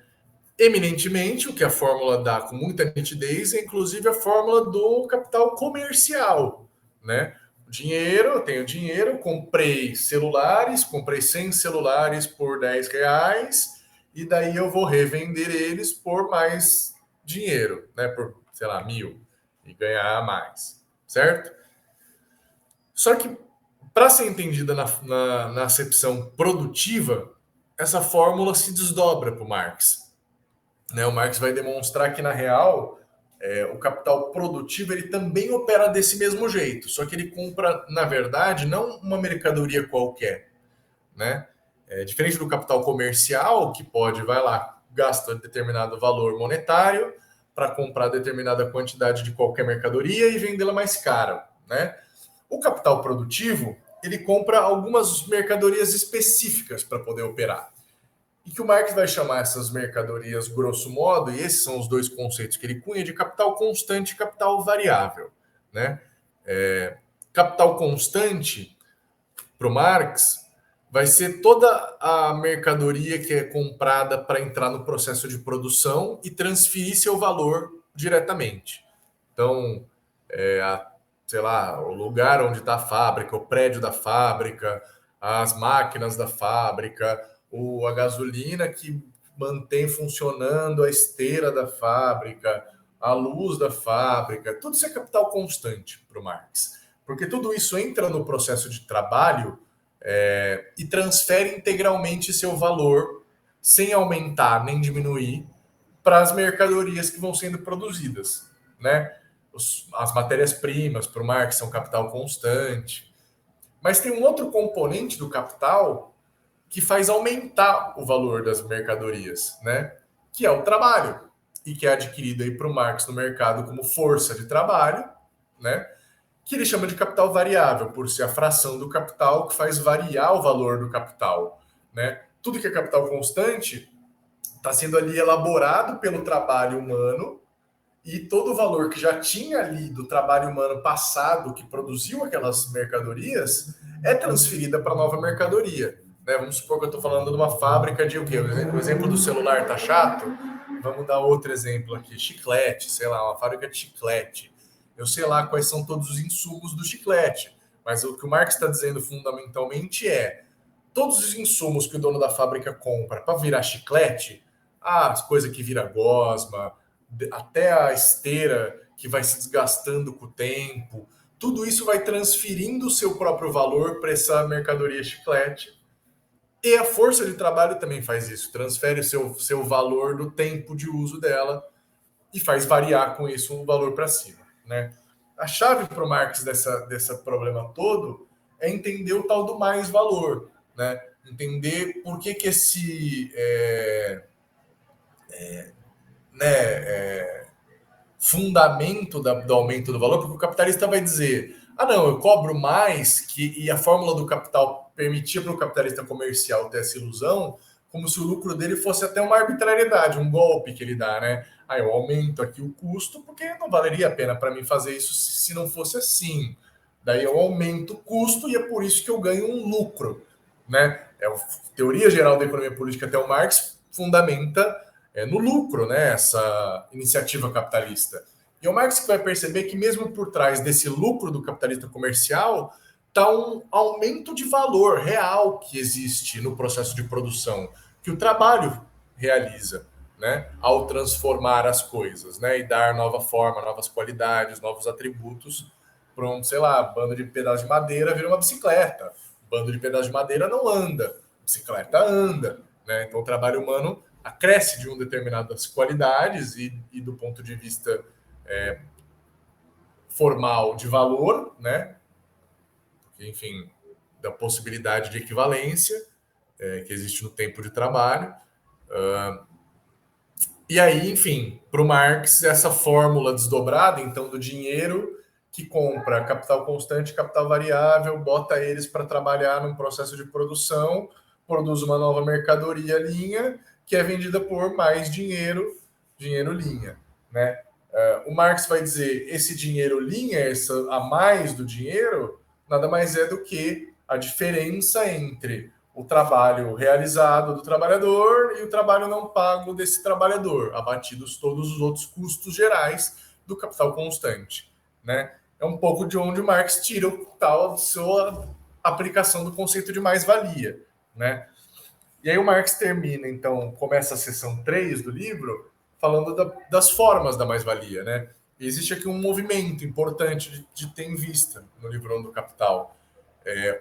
Eminentemente, o que a fórmula dá com muita nitidez é inclusive a fórmula do capital comercial, né? Dinheiro, eu tenho dinheiro, comprei celulares, comprei 100 celulares por R$ 10, e daí eu vou revender eles por mais dinheiro, né? Por, sei lá, 1.000, e ganhar mais, certo? Só que, para ser entendida na acepção produtiva, essa fórmula se desdobra para o Marx, né? O Marx vai demonstrar que, na real, o capital produtivo ele também opera desse mesmo jeito, só que ele compra, na verdade, não uma mercadoria qualquer, né? Diferente do capital comercial, que vai lá, gasta determinado valor monetário para comprar determinada quantidade de qualquer mercadoria e vendê-la mais cara, né? O capital produtivo, ele compra algumas mercadorias específicas para poder operar. E que o Marx vai chamar essas mercadorias, grosso modo, e esses são os dois conceitos que ele cunha, de capital constante e capital variável, né? Capital constante, para o Marx, vai ser toda a mercadoria que é comprada para entrar no processo de produção e transferir seu valor diretamente. Então, sei lá, o lugar onde está a fábrica, o prédio da fábrica, as máquinas da fábrica, a gasolina que mantém funcionando a esteira da fábrica, a luz da fábrica, tudo isso é capital constante para o Marx. Porque tudo isso entra no processo de trabalho e transfere integralmente seu valor, sem aumentar nem diminuir, para as mercadorias que vão sendo produzidas, né? As matérias-primas para o Marx são capital constante. Mas tem um outro componente do capital que faz aumentar o valor das mercadorias, né? Que é o trabalho, e que é adquirido aí para o Marx no mercado como força de trabalho, né? Que ele chama de capital variável, por ser a fração do capital que faz variar o valor do capital, né? Tudo que é capital constante está sendo ali elaborado pelo trabalho humano, e todo o valor que já tinha ali do trabalho humano passado que produziu aquelas mercadorias é transferida para nova mercadoria, né? Vamos supor que eu estou falando de uma fábrica de o quê? O exemplo do celular tá chato? Vamos dar outro exemplo aqui. Chiclete, sei lá, uma fábrica de chiclete. Eu sei lá quais são todos os insumos do chiclete, mas o que o Marx está dizendo fundamentalmente é todos os insumos que o dono da fábrica compra para virar chiclete, as coisas que vira gosma, até a esteira que vai se desgastando com o tempo, tudo isso vai transferindo o seu próprio valor para essa mercadoria chiclete. E a força de trabalho também faz isso, transfere o seu valor do tempo de uso dela e faz variar com isso o valor para cima, né? A chave para o Marx dessa problema todo é entender o tal do mais valor, né? Entender por que esse fundamento do aumento do valor, porque o capitalista vai dizer: ah, não, eu cobro mais, e a fórmula do capital permitia para o capitalista comercial ter essa ilusão, como se o lucro dele fosse até uma arbitrariedade, um golpe que ele dá, né? Ah, eu aumento aqui o custo, porque não valeria a pena para mim fazer isso se não fosse assim. Daí eu aumento o custo e é por isso que eu ganho um lucro, né? A teoria geral da economia política até o Marx fundamenta no lucro, né, essa iniciativa capitalista. E o Marx vai perceber que mesmo por trás desse lucro do capitalista comercial está um aumento de valor real que existe no processo de produção, que o trabalho realiza, né, ao transformar as coisas, né, e dar nova forma, novas qualidades, novos atributos para um, sei lá, bando de pedaços de madeira vira uma bicicleta. Bando de pedaços de madeira não anda, bicicleta anda, né? Então o trabalho humano acresce de determinadas qualidades e do ponto de vista formal de valor, né? Enfim, da possibilidade de equivalência que existe no tempo de trabalho. E aí, enfim, para o Marx, essa fórmula desdobrada, então, do dinheiro que compra capital constante, capital variável, bota eles para trabalhar num processo de produção, produz uma nova mercadoria linha, que é vendida por mais dinheiro, dinheiro linha, né? O Marx vai dizer, esse dinheiro linha, essa a mais do dinheiro, nada mais é do que a diferença entre o trabalho realizado do trabalhador e o trabalho não pago desse trabalhador, abatidos todos os outros custos gerais do capital constante, né? É um pouco de onde o Marx tira o tal sua aplicação do conceito de mais-valia, né? E aí o Marx termina, então, começa a seção 3 do livro, falando das formas da mais-valia, né? E existe aqui um movimento importante de ter em vista no livro do Capital.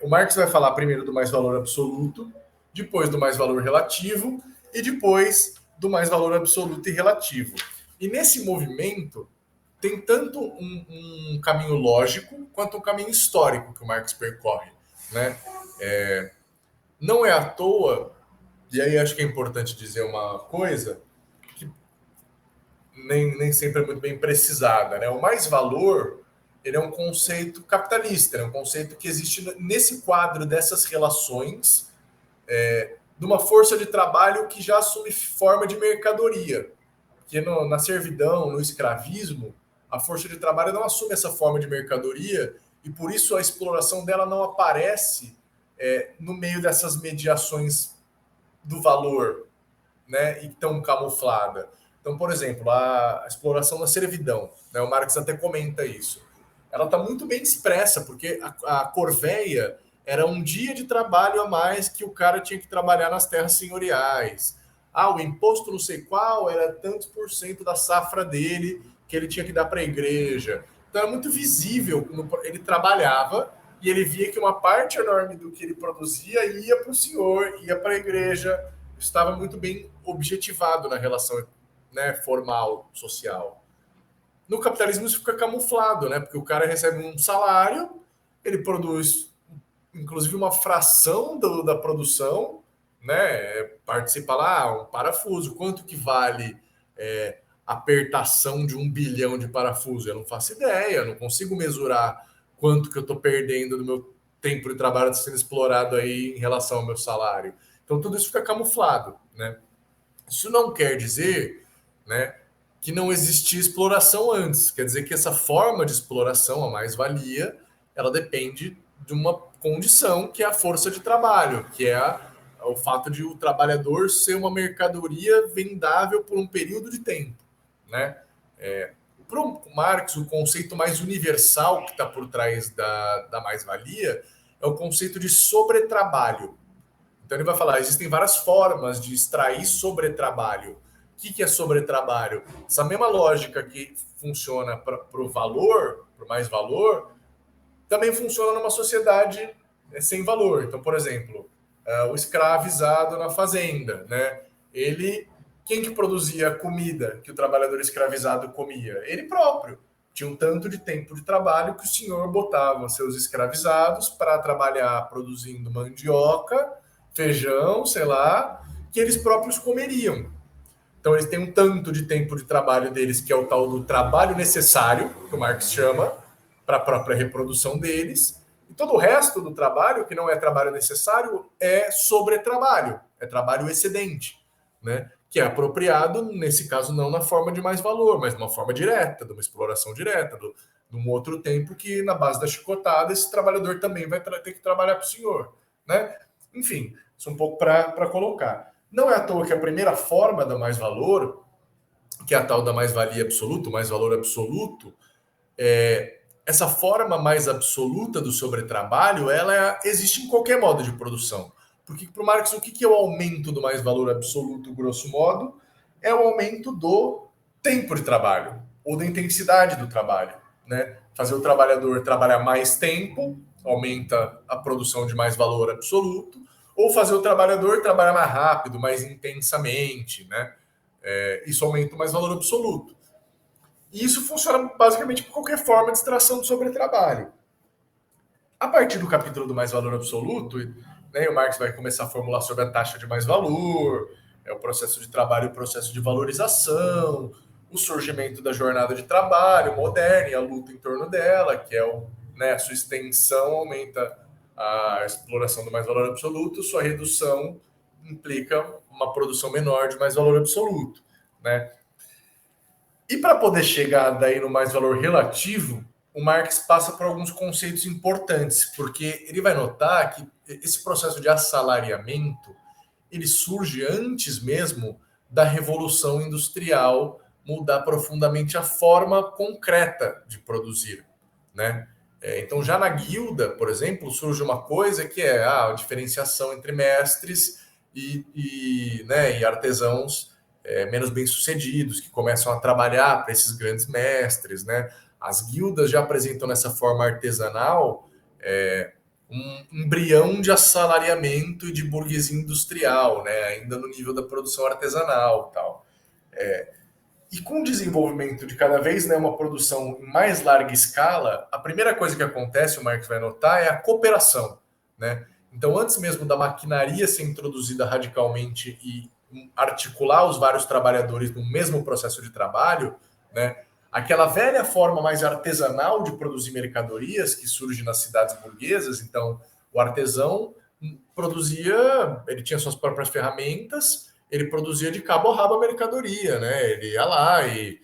O Marx vai falar primeiro do mais-valor absoluto, depois do mais-valor relativo e depois do mais-valor absoluto e relativo. E nesse movimento tem tanto um caminho lógico quanto um caminho histórico que o Marx percorre, né? Não é à toa, e aí acho que é importante dizer uma coisa que nem sempre é muito bem precisada, né? O mais-valor ele é um conceito capitalista, é um conceito que existe nesse quadro dessas relações de uma força de trabalho que já assume forma de mercadoria. Porque na servidão, no escravismo, a força de trabalho não assume essa forma de mercadoria e por isso a exploração dela não aparece no meio dessas mediações do valor, né, e tão camuflada. Então, por exemplo, a exploração da servidão, né, o Marx até comenta isso. Ela está muito bem expressa, porque a corveia era um dia de trabalho a mais que o cara tinha que trabalhar nas terras senhoriais. Ah, o imposto não sei qual era tantos por cento da safra dele que ele tinha que dar para a igreja. Então era muito visível. Ele trabalhava e ele via que uma parte enorme do que ele produzia ia para o senhor, ia para a igreja. Estava muito bem objetivado na relação, né, formal, social. No capitalismo isso fica camuflado, né? Porque o cara recebe um salário, ele produz, inclusive, uma fração da produção, né? Participa lá, um parafuso. Quanto que vale a apertação de 1 bilhão de parafuso? Eu não faço ideia, não consigo mesurar quanto que eu estou perdendo do meu tempo de trabalho sendo explorado aí em relação ao meu salário. Então tudo isso fica camuflado, né? Isso não quer dizer, né, que não existia exploração antes. Quer dizer que essa forma de exploração, a mais-valia, ela depende de uma condição que é a força de trabalho, que é o fato de o trabalhador ser uma mercadoria vendável por um período de tempo, né? Para o Marx, o conceito mais universal que está por trás da mais-valia é o conceito de sobretrabalho. Então ele vai falar, existem várias formas de extrair sobretrabalho. O que é sobretrabalho? Essa mesma lógica que funciona para o valor, para mais valor, também funciona numa sociedade sem valor. Então, por exemplo, o escravizado na fazenda, né? Ele Quem que produzia a comida que o trabalhador escravizado comia? Ele próprio. Tinha um tanto de tempo de trabalho que o senhor botava seus escravizados para trabalhar produzindo mandioca, feijão, sei lá, que eles próprios comeriam. Então eles têm um tanto de tempo de trabalho deles, que é o tal do trabalho necessário, que o Marx chama, para a própria reprodução deles. E todo o resto do trabalho, que não é trabalho necessário, é sobretrabalho, é trabalho excedente, né? Que é apropriado, nesse caso, não na forma de mais valor, mas de uma forma direta, de uma exploração direta, de um outro tempo que, na base da chicotada, esse trabalhador também vai ter que trabalhar para o senhor, né? Enfim, isso um pouco para colocar. Não é à toa que a primeira forma da mais-valor, que é a tal da mais-valia absoluta, o mais-valor absoluto, essa forma mais absoluta do sobretrabalho, ela existe em qualquer modo de produção. Porque para o Marx, o que é o aumento do mais-valor absoluto, grosso modo? É o aumento do tempo de trabalho, ou da intensidade do trabalho, né? Fazer o trabalhador trabalhar mais tempo, aumenta a produção de mais valor absoluto, ou fazer o trabalhador trabalhar mais rápido, mais intensamente, né? Isso aumenta o mais valor absoluto. E isso funciona basicamente por qualquer forma de extração do sobretrabalho. A partir do capítulo do mais valor absoluto, né, o Marx vai começar a formular sobre a taxa de mais valor, o processo de trabalho e o processo de valorização, o surgimento da jornada de trabalho moderna e a luta em torno dela, que é a sua extensão aumenta a exploração do mais valor absoluto, sua redução implica uma produção menor de mais valor absoluto, né? E para poder chegar daí no mais valor relativo, o Marx passa por alguns conceitos importantes, porque ele vai notar que esse processo de assalariamento, ele surge antes mesmo da Revolução Industrial mudar profundamente a forma concreta de produzir, né? Então, já na guilda, por exemplo, surge uma coisa que é a diferenciação entre mestres e artesãos menos bem-sucedidos, que começam a trabalhar para esses grandes mestres, né? As guildas já apresentam nessa forma artesanal um embrião de assalariamento e de burguesia industrial, né? Ainda no nível da produção artesanal, tal. E com o desenvolvimento de cada vez uma produção em mais larga escala, a primeira coisa que acontece, o Marx vai notar, é a cooperação, né? Então, antes mesmo da maquinaria ser introduzida radicalmente e articular os vários trabalhadores no mesmo processo de trabalho, né? Aquela velha forma mais artesanal de produzir mercadorias que surge nas cidades burguesas, então o artesão produzia, ele tinha suas próprias ferramentas, ele produzia de cabo a rabo a mercadoria, né? Ele ia lá e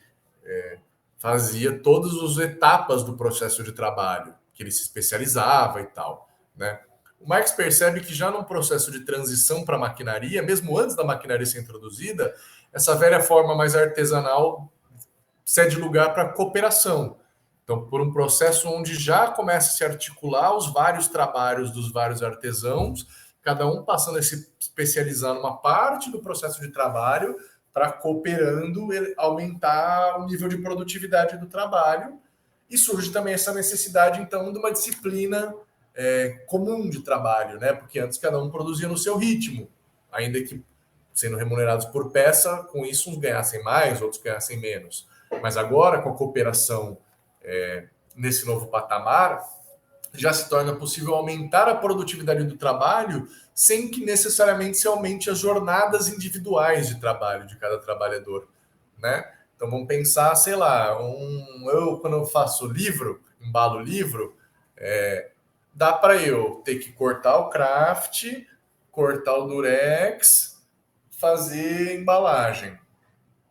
fazia todas as etapas do processo de trabalho, que ele se especializava e tal, né? O Marx percebe que já num processo de transição para a maquinaria, mesmo antes da maquinaria ser introduzida, essa velha forma mais artesanal cede lugar para a cooperação. Então, por um processo onde já começa a se articular os vários trabalhos dos vários artesãos, cada um passando a se especializar numa parte do processo de trabalho para, cooperando, aumentar o nível de produtividade do trabalho. E surge também essa necessidade, então, de uma disciplina comum de trabalho, né? Porque antes cada um produzia no seu ritmo, ainda que sendo remunerados por peça, com isso uns ganhassem mais, outros ganhassem menos. Mas agora, com a cooperação nesse novo patamar, já se torna possível aumentar a produtividade do trabalho sem que necessariamente se aumente as jornadas individuais de trabalho de cada trabalhador, né? Então vamos pensar, sei lá, quando eu faço livro, embalo livro, dá para eu ter que cortar o craft, cortar o durex, fazer embalagem.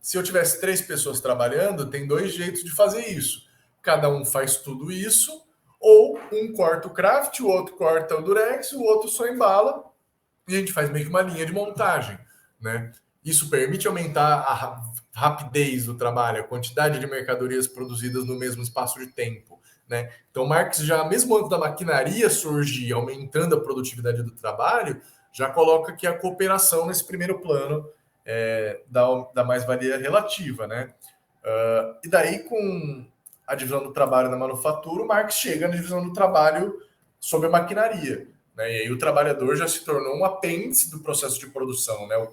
Se eu tivesse 3 pessoas trabalhando, tem 2 jeitos de fazer isso. Cada um faz tudo isso, ou um corta o craft, o outro corta o durex, o outro só embala, e a gente faz meio que uma linha de montagem, né? Isso permite aumentar a rapidez do trabalho, a quantidade de mercadorias produzidas no mesmo espaço de tempo, né? Então, Marx já, mesmo antes da maquinaria surgir, aumentando a produtividade do trabalho, já coloca aqui a cooperação nesse primeiro plano da mais-valia relativa, né? E daí, com a divisão do trabalho na manufatura, o Marx chega na divisão do trabalho sob a maquinaria, né? E aí o trabalhador já se tornou um apêndice do processo de produção, né?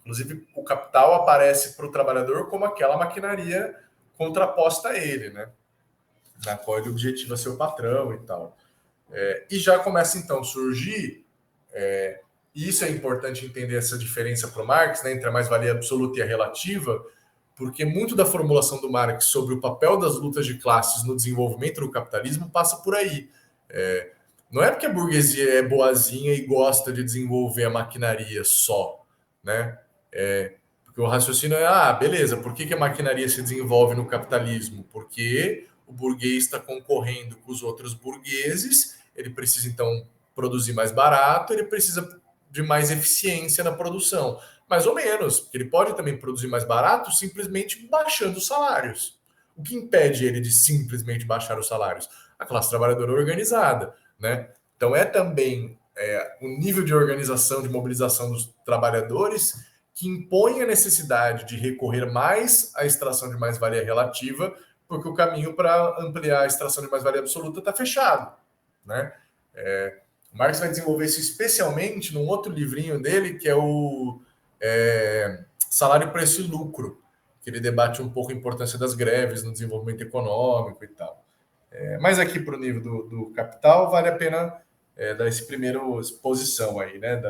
Inclusive, o capital aparece para o trabalhador como aquela maquinaria contraposta a ele, né? Na qual ele objetiva ser o patrão e tal. E já começa, então, a surgir, e isso é importante entender essa diferença para o Marx, né, entre a mais-valia absoluta e a relativa, porque muito da formulação do Marx sobre o papel das lutas de classes no desenvolvimento do capitalismo passa por aí. Não é porque a burguesia é boazinha e gosta de desenvolver a maquinaria só, né? Porque o raciocínio é, beleza, por que a maquinaria se desenvolve no capitalismo? Porque o burguês está concorrendo com os outros burgueses, ele precisa, então, produzir mais barato, ele precisa de mais eficiência na produção. Mais ou menos, porque ele pode também produzir mais barato simplesmente baixando os salários. O que impede ele de simplesmente baixar os salários? A classe trabalhadora organizada, né? Então é também o nível de organização, de mobilização dos trabalhadores que impõe a necessidade de recorrer mais à extração de mais-valia relativa, porque o caminho para ampliar a extração de mais-valia absoluta está fechado, né? O Marx vai desenvolver isso especialmente num outro livrinho dele, que é o Salário, Preço e Lucro, que ele debate um pouco a importância das greves no desenvolvimento econômico e tal. Mas aqui para o nível do capital, vale a pena dar esse primeiro exposição aí, né?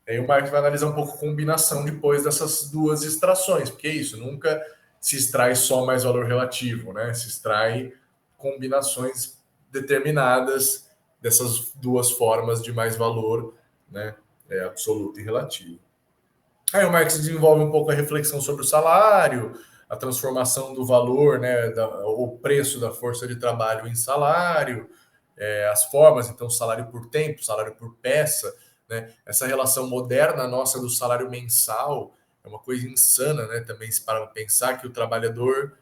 Aí o Marx vai analisar um pouco a combinação depois dessas duas extrações, porque é isso, nunca se extrai só mais valor relativo, né? Se extrai combinações determinadas dessas duas formas de mais valor, né? Absoluto e relativo. Aí o Marx desenvolve um pouco a reflexão sobre o salário, a transformação do valor, né, o preço da força de trabalho em salário, as formas, então, salário por tempo, salário por peça, né? Essa relação moderna nossa do salário mensal é uma coisa insana, né? Também se para pensar que o trabalhador,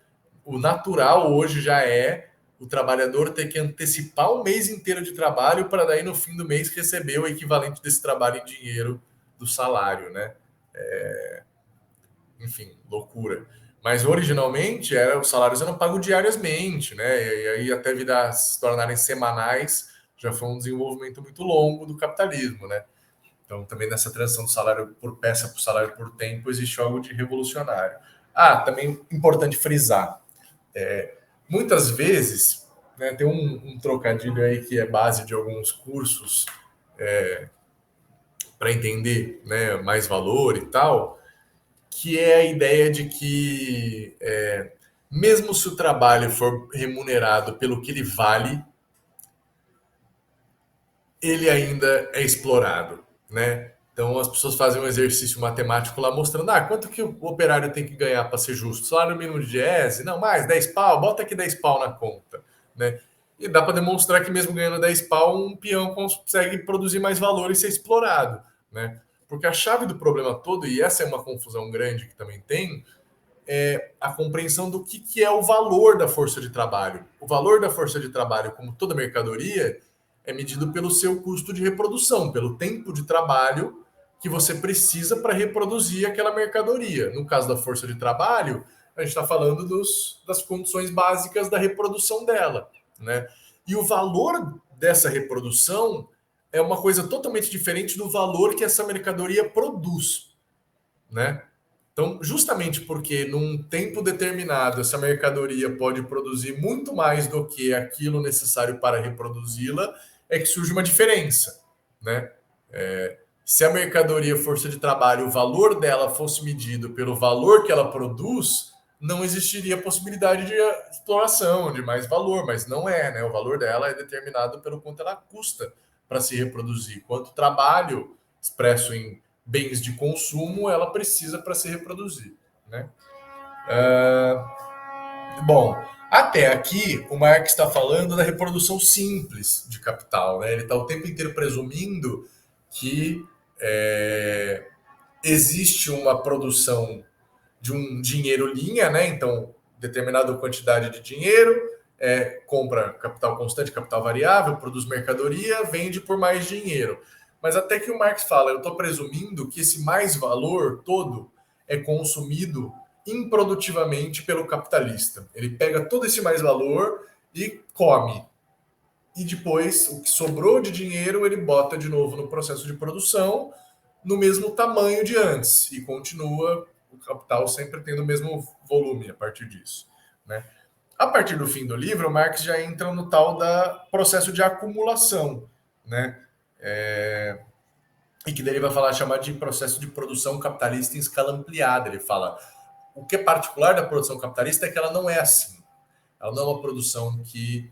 o natural hoje já é o trabalhador ter que antecipar um mês inteiro de trabalho para daí no fim do mês receber o equivalente desse trabalho em dinheiro do salário, né? Enfim, loucura. Mas originalmente os salários eram pagos diariamente, né? E aí até se tornarem semanais já foi um desenvolvimento muito longo do capitalismo, né? Então também nessa transição do salário por peça para o salário por tempo existe algo de revolucionário. Também importante frisar, muitas vezes, né, tem um trocadilho aí que é base de alguns cursos para entender, né, mais valor e tal, que é a ideia de que, mesmo se o trabalho for remunerado pelo que ele vale, ele ainda é explorado, né? Então as pessoas fazem um exercício matemático lá mostrando, quanto que o operário tem que ganhar para ser justo? Salário mínimo de diese? Não, mais 10 pau, bota aqui 10 pau na conta, né? E dá para demonstrar que mesmo ganhando 10 pau, um peão consegue produzir mais valor e ser explorado, né? Porque a chave do problema todo, e essa é uma confusão grande que também tem, é a compreensão do que é o valor da força de trabalho. O valor da força de trabalho, como toda mercadoria, é medido pelo seu custo de reprodução, pelo tempo de trabalho que você precisa para reproduzir aquela mercadoria. No caso da força de trabalho, a gente está falando das condições básicas da reprodução dela, né? E o valor dessa reprodução é uma coisa totalmente diferente do valor que essa mercadoria produz, né? Então, justamente porque num tempo determinado essa mercadoria pode produzir muito mais do que aquilo necessário para reproduzi-la, é que surge uma diferença, né? Se a mercadoria força de trabalho, o valor dela fosse medido pelo valor que ela produz, não existiria possibilidade de exploração, de mais valor, mas não é, né? O valor dela é determinado pelo quanto ela custa para se reproduzir, quanto trabalho expresso em bens de consumo ela precisa para se reproduzir, né? Bom, até aqui o Marx está falando da reprodução simples de capital, né? Ele está o tempo inteiro presumindo que existe uma produção de um dinheiro linha, né? Então, determinada quantidade de dinheiro, compra capital constante, capital variável, produz mercadoria, vende por mais dinheiro. Mas até que o Marx fala, eu estou presumindo que esse mais valor todo é consumido improdutivamente pelo capitalista. Ele pega todo esse mais valor e come. E depois, o que sobrou de dinheiro, ele bota de novo no processo de produção, no mesmo tamanho de antes e continua o capital sempre tendo o mesmo volume a partir disso, né? A partir do fim do livro, o Marx já entra no tal da processo de acumulação, né? E que daí ele vai falar, chamar de processo de produção capitalista em escala ampliada. Ele fala, o que é particular da produção capitalista é que ela não é assim. Ela não é uma produção que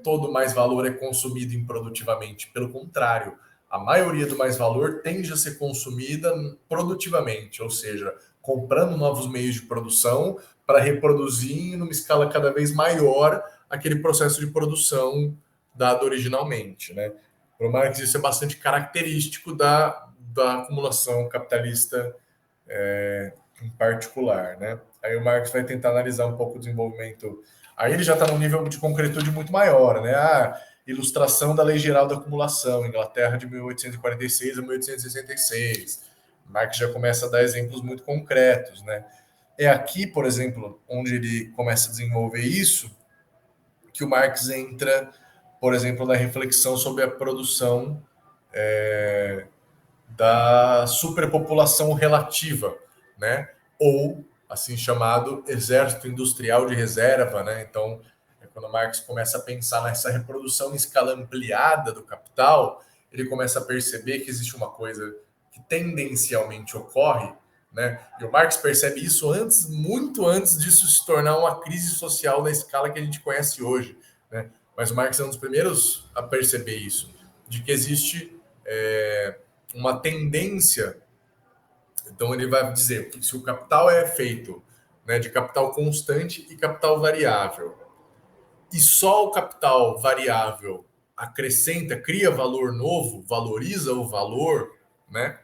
todo mais valor é consumido improdutivamente. Pelo contrário, a maioria do mais valor tende a ser consumida produtivamente, ou seja, comprando novos meios de produção para reproduzir em uma escala cada vez maior aquele processo de produção dado originalmente, né? Para o Marx isso é bastante característico da acumulação capitalista em particular, né? Aí o Marx vai tentar analisar um pouco o desenvolvimento. Aí ele já está num nível de concretude muito maior, né? A ilustração da Lei Geral da Acumulação, Inglaterra de 1846 a 1866. Marx já começa a dar exemplos muito concretos, né? É aqui, por exemplo, onde ele começa a desenvolver isso, que o Marx entra, por exemplo, na reflexão sobre a produção da superpopulação relativa, né? Ou assim chamado exército industrial de reserva, né? Então, quando Marx começa a pensar nessa reprodução em escala ampliada do capital, ele começa a perceber que existe uma coisa que tendencialmente ocorre, né? E o Marx percebe isso antes, muito antes disso se tornar uma crise social da escala que a gente conhece hoje, né? Mas o Marx é um dos primeiros a perceber isso, de que existe uma tendência. Então ele vai dizer que se o capital é feito, né, de capital constante e capital variável, e só o capital variável acrescenta, cria valor novo, valoriza o valor, né?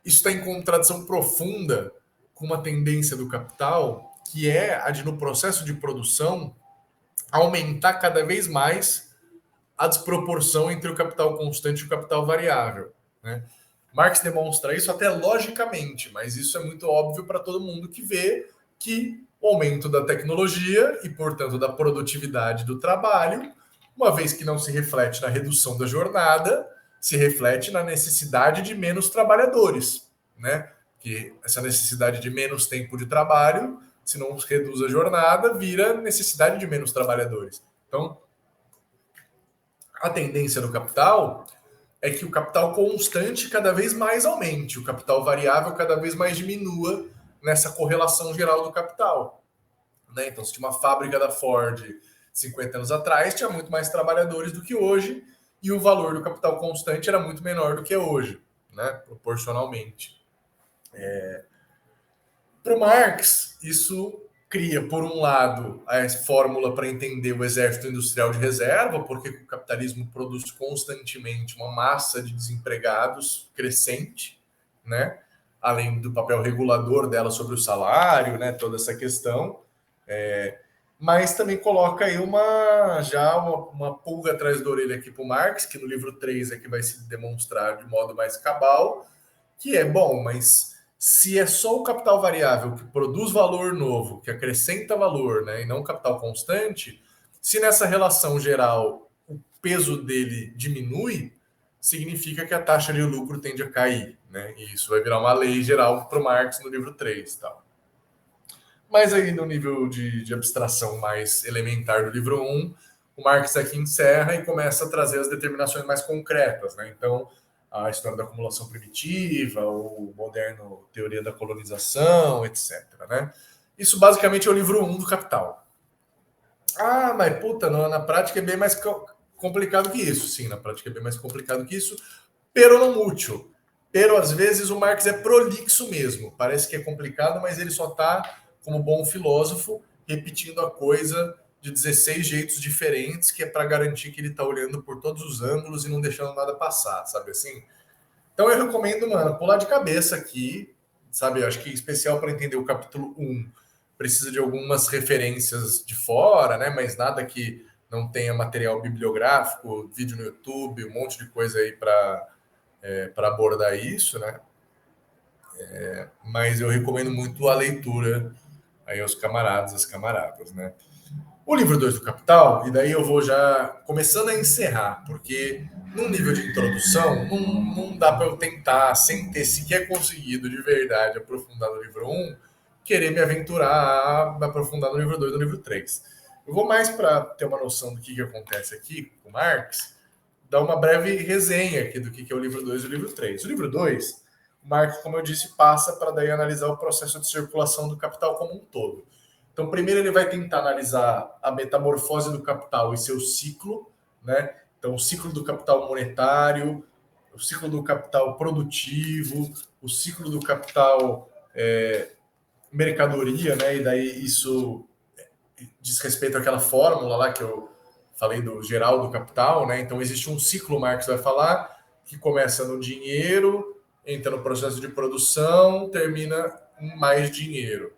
Isso está em contradição profunda com uma tendência do capital, que é a de, no processo de produção, aumentar cada vez mais a desproporção entre o capital constante e o capital variável, né? Marx demonstra isso até logicamente, mas isso é muito óbvio para todo mundo que vê que o aumento da tecnologia e, portanto, da produtividade do trabalho, uma vez que não se reflete na redução da jornada, se reflete na necessidade de menos trabalhadores, né? Que essa necessidade de menos tempo de trabalho, se não reduz a jornada, vira necessidade de menos trabalhadores. Então, a tendência do capital é que o capital constante cada vez mais aumente, o capital variável cada vez mais diminua nessa correlação geral do capital, né? Então, se tinha uma fábrica da Ford 50 anos atrás, tinha muito mais trabalhadores do que hoje, e o valor do capital constante era muito menor do que é hoje, né? Proporcionalmente. Para o Marx, isso cria, por um lado, a fórmula para entender o exército industrial de reserva, porque o capitalismo produz constantemente uma massa de desempregados crescente, né? Além do papel regulador dela sobre o salário, né? Toda essa questão. Mas também coloca aí uma pulga atrás da orelha aqui para o Marx, que no livro 3 é que vai se demonstrar de modo mais cabal, que é bom, mas se é só o capital variável que produz valor novo, que acrescenta valor, né, e não capital constante, se nessa relação geral o peso dele diminui, significa que a taxa de lucro tende a cair, né? E isso vai virar uma lei geral para o Marx no livro 3, tal. Mas aí no nível de abstração mais elementar do livro 1, o Marx aqui encerra e começa a trazer as determinações mais concretas, né? Então, a história da acumulação primitiva, o moderno teoria da colonização, etc, né? Isso basicamente é o livro 1 do Capital. Ah, mas puta, na prática é bem mais complicado que isso. Sim, na prática é bem mais complicado que isso, pero não útil. Pero às vezes o Marx é prolixo mesmo. Parece que é complicado, mas ele só está, como bom filósofo, repetindo a coisa de 16 jeitos diferentes, que é para garantir que ele está olhando por todos os ângulos e não deixando nada passar, sabe assim? Então eu recomendo, mano, pular de cabeça aqui, sabe? Eu acho que em especial para entender o capítulo 1 precisa de algumas referências de fora, né? Mas nada que não tenha material bibliográfico, vídeo no YouTube, um monte de coisa aí para abordar isso, né? Mas eu recomendo muito a leitura aí aos camaradas, às camaradas, né? O livro 2 do Capital, e daí eu vou já começando a encerrar, porque num nível de introdução, não dá para eu tentar, sem ter sequer conseguido de verdade aprofundar no livro um, querer me aventurar a aprofundar no livro 2 e no livro 3. Eu vou mais para ter uma noção do que acontece aqui com Marx, dar uma breve resenha aqui do que é o livro 2 e o livro 3. O livro 2, o Marx, como eu disse, passa para daí analisar o processo de circulação do capital como um todo. Então, primeiro ele vai tentar analisar a metamorfose do capital e seu ciclo, né? Então, o ciclo do capital monetário, o ciclo do capital produtivo, o ciclo do capital mercadoria, né? E daí isso diz respeito àquela fórmula lá que eu falei do geral do capital, né? Então, existe um ciclo, Marx vai falar, que começa no dinheiro, entra no processo de produção, termina em mais dinheiro.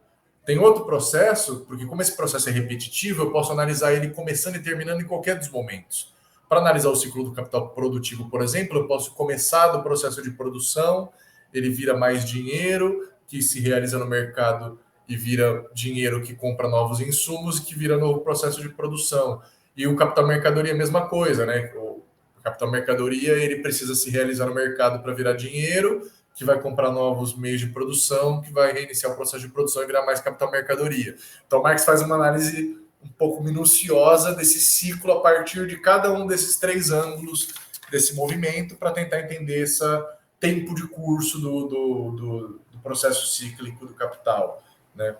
Tem outro processo, porque como esse processo é repetitivo, eu posso analisar ele começando e terminando em qualquer dos momentos. Para analisar o ciclo do capital produtivo, por exemplo, eu posso começar do processo de produção, ele vira mais dinheiro, que se realiza no mercado e vira dinheiro que compra novos insumos e que vira novo processo de produção. E o capital mercadoria é a mesma coisa, né? O capital mercadoria ele precisa se realizar no mercado para virar dinheiro, que vai comprar novos meios de produção, que vai reiniciar o processo de produção e virar mais capital mercadoria. Então, Marx faz uma análise um pouco minuciosa desse ciclo a partir de cada um desses três ângulos desse movimento para tentar entender esse tempo de curso do processo cíclico do capital, né?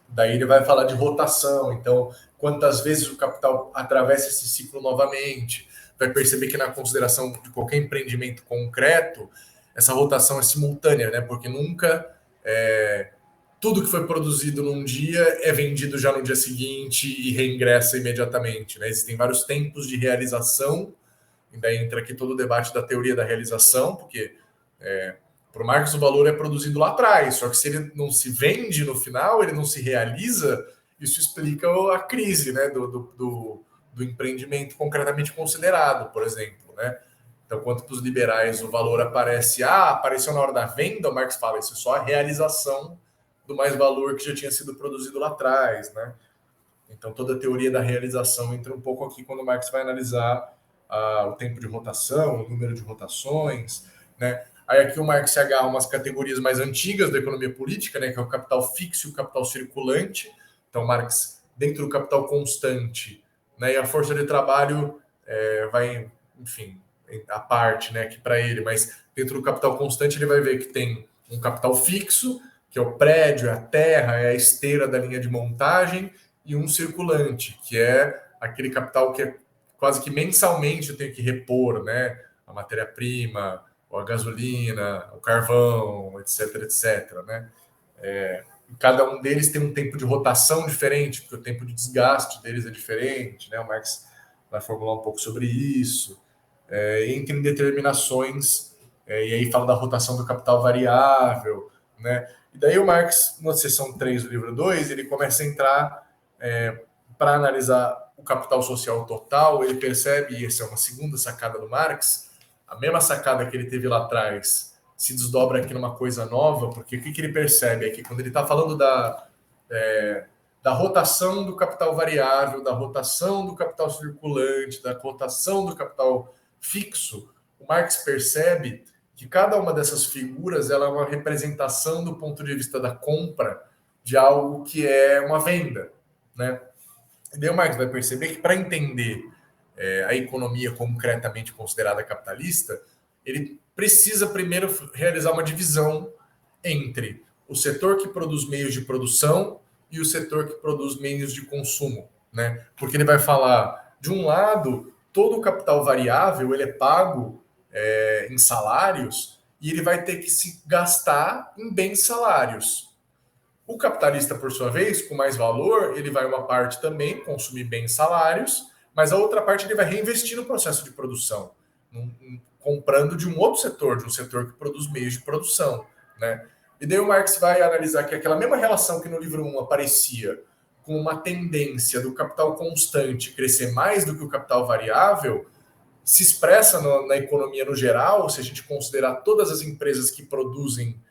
Daí ele vai falar de rotação, então quantas vezes o capital atravessa esse ciclo novamente, vai perceber que na consideração de qualquer empreendimento concreto, essa rotação é simultânea, né? Porque nunca tudo que foi produzido num dia é vendido já no dia seguinte e reingressa imediatamente, né? Existem vários tempos de realização, e daí entra aqui todo o debate da teoria da realização, porque para o Marx o valor é produzido lá atrás, só que se ele não se vende no final, ele não se realiza, isso explica a crise, né, do empreendimento concretamente considerado, por exemplo, né? Então, quanto para os liberais o valor apareceu na hora da venda, o Marx fala, isso é só a realização do mais valor que já tinha sido produzido lá atrás, né? Então, toda a teoria da realização entra um pouco aqui quando o Marx vai analisar o tempo de rotação, o número de rotações, né? Aí aqui o Marx se agarra umas categorias mais antigas da economia política, né, que é o capital fixo e o capital circulante. Então, Marx, dentro do capital constante, né, e a força de trabalho vai, enfim, a parte, né, aqui para ele, mas dentro do capital constante ele vai ver que tem um capital fixo, que é o prédio, é a terra, é a esteira da linha de montagem, e um circulante, que é aquele capital que quase que mensalmente eu tenho que repor, né, a matéria-prima, a gasolina, o carvão, etc, etc, né? Cada um deles tem um tempo de rotação diferente, porque o tempo de desgaste deles é diferente, né? O Marx vai formular um pouco sobre isso. Entre em determinações, e aí fala da rotação do capital variável, né? E daí o Marx, na seção 3 do livro 2, ele começa a entrar para analisar o capital social total, ele percebe, e essa é uma segunda sacada do Marx, a mesma sacada que ele teve lá atrás se desdobra aqui numa coisa nova, porque o que ele percebe é que quando ele está falando da rotação do capital variável, da rotação do capital circulante, da rotação do capital fixo, o Marx percebe que cada uma dessas figuras ela é uma representação do ponto de vista da compra de algo que é uma venda, né? E daí o Marx vai perceber que para entender a economia concretamente considerada capitalista, ele precisa primeiro realizar uma divisão entre o setor que produz meios de produção e o setor que produz meios de consumo, né? Porque ele vai falar, de um lado, todo o capital variável ele é pago em salários e ele vai ter que se gastar em bens salários. O capitalista, por sua vez, com mais valor, ele vai uma parte também consumir bens salários, mas a outra parte ele vai reinvestir no processo de produção, comprando de um outro setor, de um setor que produz meios de produção, né? E daí o Marx vai analisar que aquela mesma relação que no livro 1 aparecia com uma tendência do capital constante crescer mais do que o capital variável, se expressa na economia no geral, se a gente considerar todas as empresas que produzem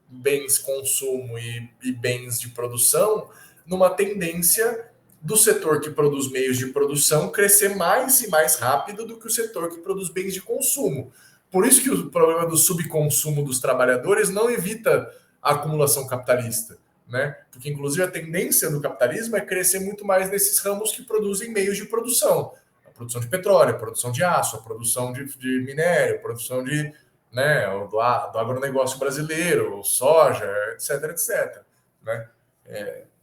bens consumo e bens de produção, numa tendência do setor que produz meios de produção crescer mais e mais rápido do que o setor que produz bens de consumo. Por isso que o problema do subconsumo dos trabalhadores não evita a acumulação capitalista, né? Porque, inclusive, a tendência do capitalismo é crescer muito mais nesses ramos que produzem meios de produção. A produção de petróleo, a produção de aço, a produção de minério, a produção de, né, do agronegócio brasileiro, soja, etc, etc. Né?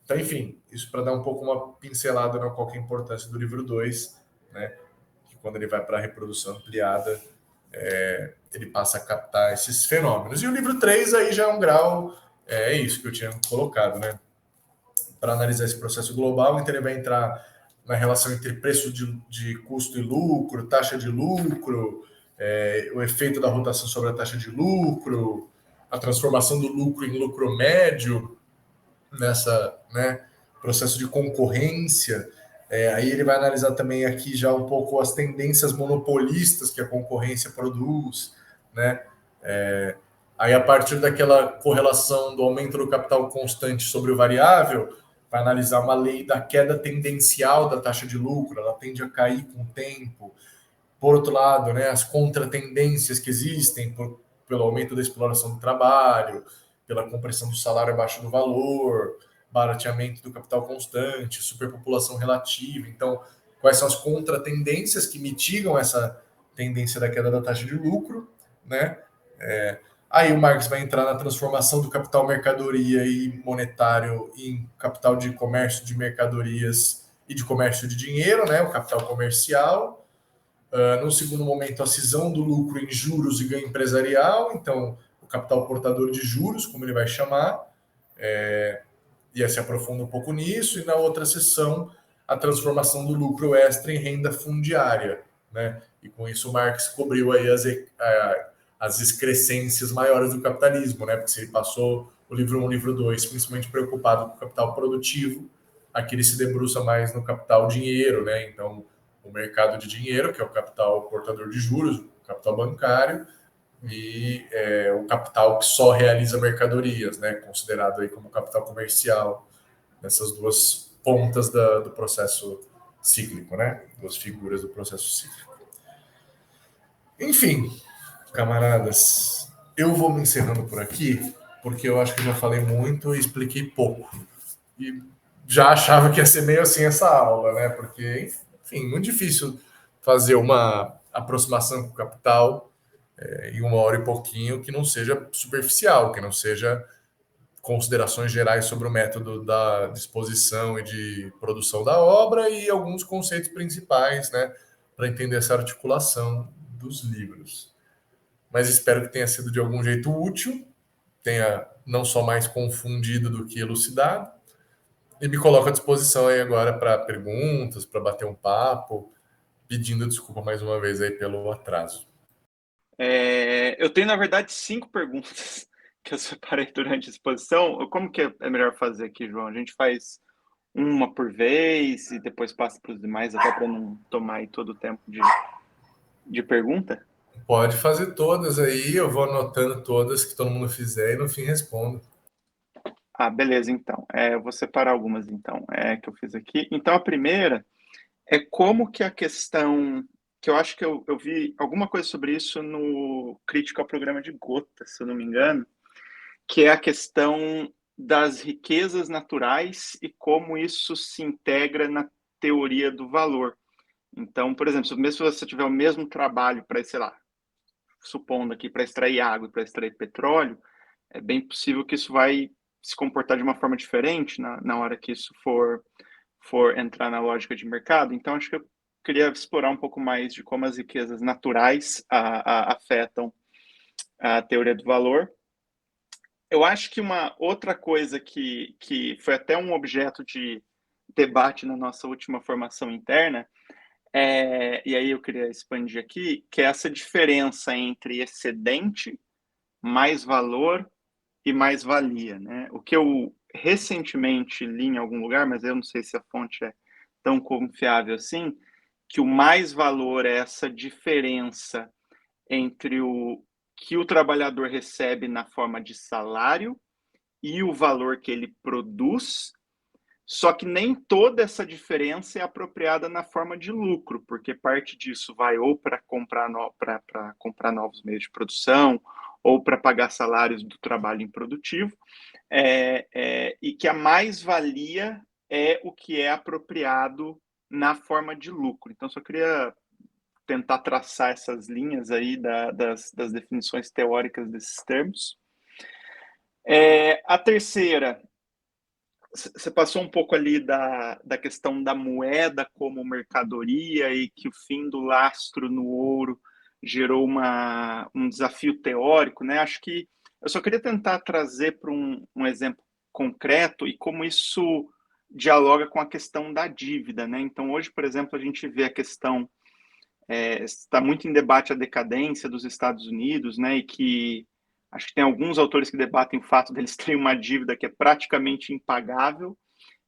Então, enfim, isso para dar um pouco uma pincelada na qual é a importância do livro 2, né? Que quando ele vai para a reprodução ampliada, ele passa a captar esses fenômenos. E o livro 3 aí já é um grau, é isso que eu tinha colocado, né? Para analisar esse processo global, então ele vai entrar na relação entre preço de custo e lucro, taxa de lucro, o efeito da rotação sobre a taxa de lucro, a transformação do lucro em lucro médio nessa, né, processo de concorrência. Aí ele vai analisar também aqui já um pouco as tendências monopolistas que a concorrência produz, né? Aí a partir daquela correlação do aumento do capital constante sobre o variável, vai analisar uma lei da queda tendencial da taxa de lucro, ela tende a cair com o tempo. Por outro lado, né, as contratendências que existem pelo aumento da exploração do trabalho, pela compressão do salário abaixo do valor, barateamento do capital constante, superpopulação relativa. Então, quais são as contratendências que mitigam essa tendência da queda da taxa de lucro, né? Aí o Marx vai entrar na transformação do capital mercadoria e monetário em capital de comércio de mercadorias e de comércio de dinheiro, né? O capital comercial. No segundo momento, a cisão do lucro em juros e ganho empresarial, então o capital portador de juros, como ele vai chamar, e se aprofunda um pouco nisso, e na outra sessão, a transformação do lucro extra em renda fundiária, né? E com isso o Marx cobriu aí as excrescências maiores do capitalismo, né? Porque se ele passou o livro 1, o livro 2, principalmente preocupado com o capital produtivo, aqui ele se debruça mais no capital dinheiro, né? Então, o mercado de dinheiro, que é o capital portador de juros, o capital bancário, e o capital que só realiza mercadorias, né, considerado aí como capital comercial, nessas duas pontas do processo cíclico, né, duas figuras do processo cíclico. Enfim, camaradas, eu vou me encerrando por aqui, porque eu acho que já falei muito e expliquei pouco. E já achava que ia ser meio assim essa aula, né, porque, enfim, muito difícil fazer uma aproximação com o capital em 1 hora e pouquinho que não seja superficial, que não seja considerações gerais sobre o método da disposição e de produção da obra e alguns conceitos principais, né, para entender essa articulação dos livros. Mas espero que tenha sido de algum jeito útil, tenha não só mais confundido do que elucidado, e me coloco à disposição aí agora para perguntas, para bater um papo, pedindo desculpa mais uma vez aí pelo atraso. Eu tenho, na verdade, 5 perguntas que eu separei durante a exposição. Como que é melhor fazer aqui, João? A gente faz uma por vez e depois passa para os demais, até para não tomar aí todo o tempo de pergunta? Pode fazer todas aí, eu vou anotando todas que todo mundo fizer e no fim respondo. Beleza, então. Eu vou separar algumas, então, que eu fiz aqui. Então, a primeira é como que a questão, que eu acho que eu vi alguma coisa sobre isso no Crítico ao Programa de Gotha, se eu não me engano, que é a questão das riquezas naturais e como isso se integra na teoria do valor. Então, por exemplo, mesmo se você tiver o mesmo trabalho para, sei lá, supondo aqui, para extrair água e para extrair petróleo, é bem possível que isso vai se comportar de uma forma diferente na hora que isso for entrar na lógica de mercado. Então, acho que eu queria explorar um pouco mais de como as riquezas naturais afetam a teoria do valor. Eu acho que uma outra coisa que foi até um objeto de debate na nossa última formação interna, e aí eu queria expandir aqui, que é essa diferença entre excedente, mais valor e mais-valia, né? O que eu recentemente li em algum lugar, mas eu não sei se a fonte é tão confiável assim, que o mais-valor é essa diferença entre o que o trabalhador recebe na forma de salário e o valor que ele produz, Só que nem toda essa diferença é apropriada na forma de lucro, porque parte disso vai ou para comprar novos meios de produção, ou para pagar salários do trabalho improdutivo, e que a mais-valia é o que é apropriado na forma de lucro. Então, só queria tentar traçar essas linhas aí das definições teóricas desses termos. A terceira, você passou um pouco ali da questão da moeda como mercadoria e que o fim do lastro no ouro gerou um desafio teórico, né? Acho que eu só queria tentar trazer para um exemplo concreto e como isso dialoga com a questão da dívida, né? Então, hoje, por exemplo, a gente vê a questão, está muito em debate a decadência dos Estados Unidos, né? E que acho que tem alguns autores que debatem o fato deles terem uma dívida que é praticamente impagável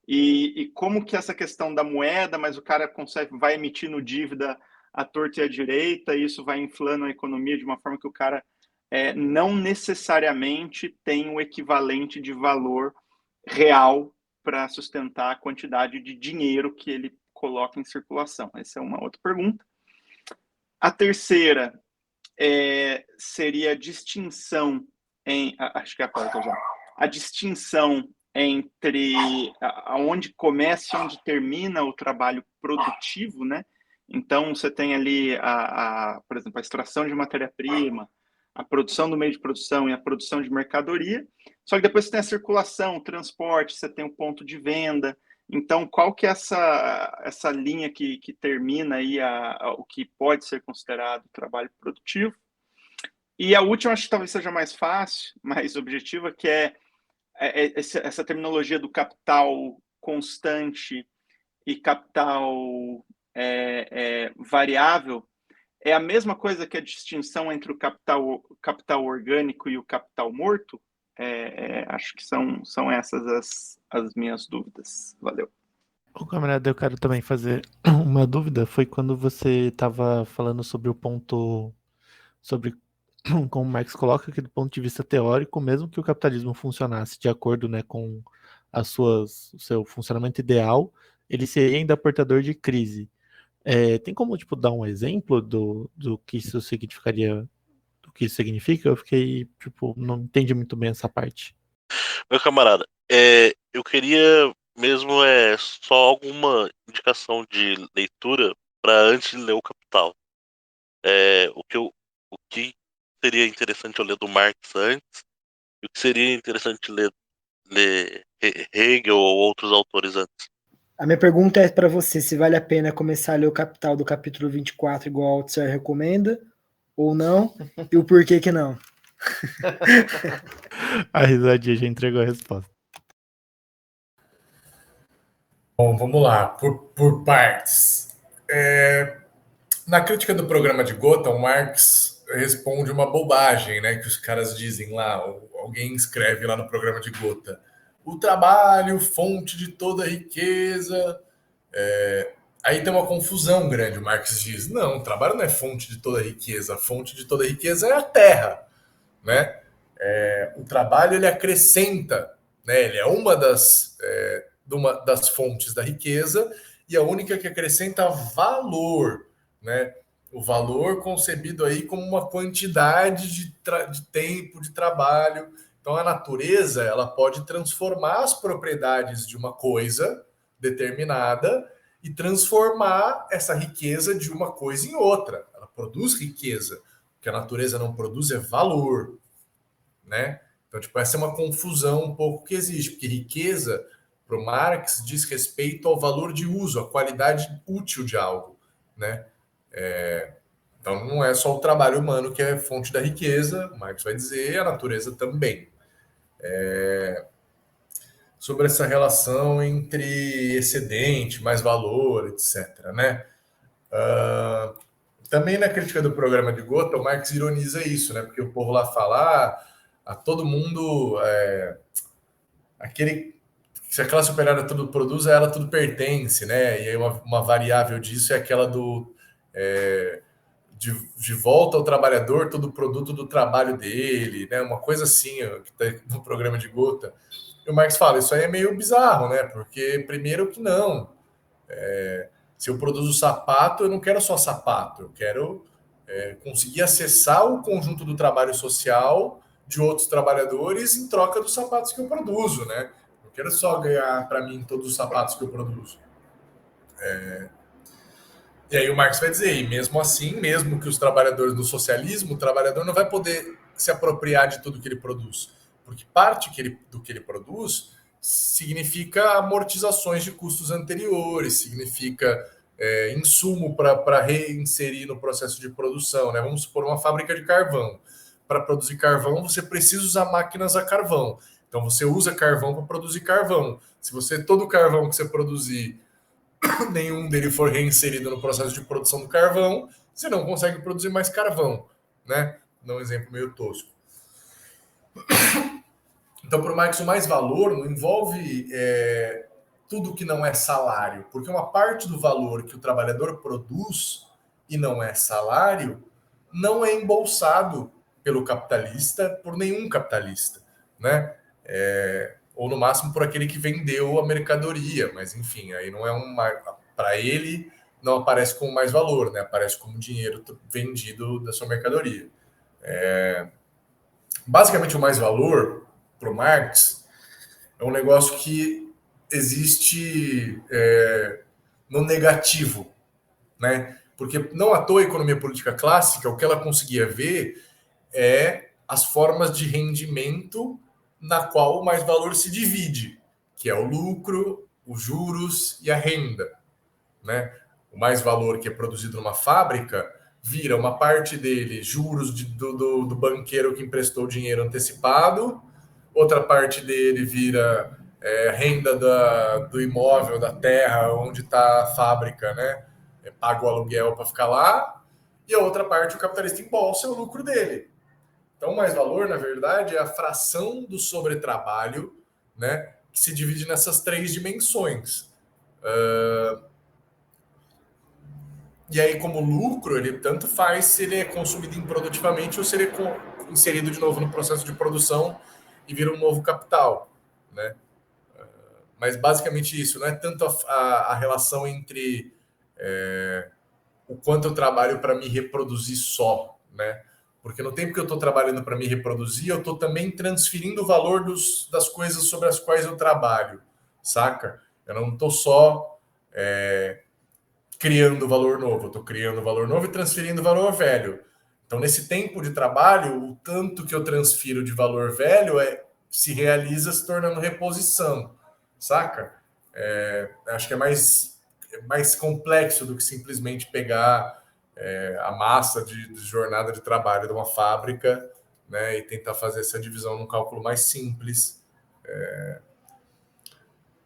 e como que essa questão da moeda, mas o cara vai emitindo dívida à torta e à direita, e isso vai inflando a economia de uma forma que o cara não necessariamente tem o equivalente de valor real para sustentar a quantidade de dinheiro que ele coloca em circulação. Essa é uma outra pergunta. A terceira seria a distinção acho que é a quarta já. A distinção entre onde começa e onde termina o trabalho produtivo, né? Então, você tem ali, por exemplo, a extração de matéria-prima, a produção do meio de produção e a produção de mercadoria. Só que depois você tem a circulação, o transporte, você tem o ponto de venda. Então, qual que é essa linha que termina aí o que pode ser considerado trabalho produtivo? E a última, acho que talvez seja mais fácil, mais objetiva, que é essa terminologia do capital constante e capital variável. É a mesma coisa que a distinção entre o capital orgânico e o capital morto? Acho que são essas as minhas dúvidas. Valeu. Ô, camarada, eu quero também fazer uma dúvida. Foi quando você estava falando sobre o ponto, sobre como o Marx coloca que do ponto de vista teórico, mesmo que o capitalismo funcionasse de acordo, né, com o seu funcionamento ideal, ele seria ainda portador de crise. Tem como, tipo, dar um exemplo do que isso significaria, do que isso significa? Eu fiquei, tipo, não entendi muito bem essa parte. Meu camarada, eu queria mesmo só alguma indicação de leitura para antes de ler o Capital. O que seria interessante eu ler do Marx antes e o que seria interessante ler Hegel ou outros autores antes. A minha pergunta é para você, se vale a pena começar a ler o Capital do capítulo 24 igual o Althusser recomenda, ou não, e o porquê que não. A risadinha já entregou a resposta. Bom, vamos lá, por partes. Na crítica do programa de Gotha, o Marx responde uma bobagem, né, que os caras dizem lá, alguém escreve lá no programa de Gotha. O trabalho, fonte de toda a riqueza. Aí tem uma confusão grande, o Marx diz. Não, o trabalho não é fonte de toda a riqueza. A fonte de toda a riqueza é a terra, né? O trabalho, ele acrescenta, né? Ele é uma das fontes da riqueza e a única que acrescenta valor, né? O valor concebido aí como uma quantidade de tempo de trabalho. Então, a natureza, ela pode transformar as propriedades de uma coisa determinada e transformar essa riqueza de uma coisa em outra. Ela produz riqueza. O que a natureza não produz é valor, né? Então, tipo, essa é uma confusão um pouco que existe, porque riqueza, para o Marx, diz respeito ao valor de uso, à qualidade útil de algo, né? Então, não é só o trabalho humano que é fonte da riqueza, Marx vai dizer, a natureza também. Sobre essa relação entre excedente, mais valor, etc., né? Também na crítica do programa de Gotha, o Marx ironiza isso, né? Porque o povo lá fala, a todo mundo, se a classe operária tudo produz, a ela tudo pertence, né? E aí uma variável disso é aquela de volta ao trabalhador, todo produto do trabalho dele, né? Uma coisa assim, ó, que está no programa de Gotha. E o Marx fala, isso aí é meio bizarro, né? Porque, primeiro que não, se eu produzo sapato, eu não quero só sapato, eu quero conseguir acessar o conjunto do trabalho social de outros trabalhadores em troca dos sapatos que eu produzo, né? Eu quero só ganhar para mim todos os sapatos que eu produzo. E aí o Marx vai dizer, e mesmo assim, mesmo que os trabalhadores do socialismo, o trabalhador não vai poder se apropriar de tudo que ele produz, porque parte do que ele produz significa amortizações de custos anteriores, significa insumo para reinserir no processo de produção, né? Vamos supor uma fábrica de carvão. Para produzir carvão, você precisa usar máquinas a carvão. Então você usa carvão para produzir carvão. Se todo o carvão que você produzir, nenhum dele for reinserido no processo de produção do carvão, você não consegue produzir mais carvão, né? Dá um exemplo meio tosco. Então, para o Marx, o mais valor não envolve tudo que não é salário, porque uma parte do valor que o trabalhador produz e não é salário não é embolsado pelo capitalista, por nenhum capitalista, né? Ou no máximo por aquele que vendeu a mercadoria, mas enfim, aí não é para ele não aparece como mais valor, né? Aparece como dinheiro vendido da sua mercadoria. Basicamente, o mais valor para o Marx é um negócio que existe no negativo, né? Porque não à toa a economia política clássica, o que ela conseguia ver é as formas de rendimento na qual o mais valor se divide, que é o lucro, os juros e a renda, né? O mais valor que é produzido numa fábrica vira uma parte dele juros do banqueiro que emprestou dinheiro antecipado, outra parte dele vira renda do imóvel, da terra onde está a fábrica, né? Paga o aluguel para ficar lá, e a outra parte o capitalista embolsa, é o lucro dele. Então, o mais valor, na verdade, é a fração do sobretrabalho, né, que se divide nessas três dimensões. E aí, como lucro, ele tanto faz se ele é consumido improdutivamente ou se ele é inserido de novo no processo de produção e vira um novo capital, né? Mas basicamente isso, não é tanto a relação entre o quanto eu trabalho para me reproduzir só, né? Porque no tempo que eu estou trabalhando para me reproduzir, eu estou também transferindo o valor das coisas sobre as quais eu trabalho, saca? Eu não estou só criando valor novo, eu estou criando valor novo e transferindo valor velho. Então, nesse tempo de trabalho, o tanto que eu transfiro de valor velho se realiza se tornando reposição, saca? Acho que é mais complexo do que simplesmente pegar a massa de jornada de trabalho de uma fábrica, né, e tentar fazer essa divisão num cálculo mais simples.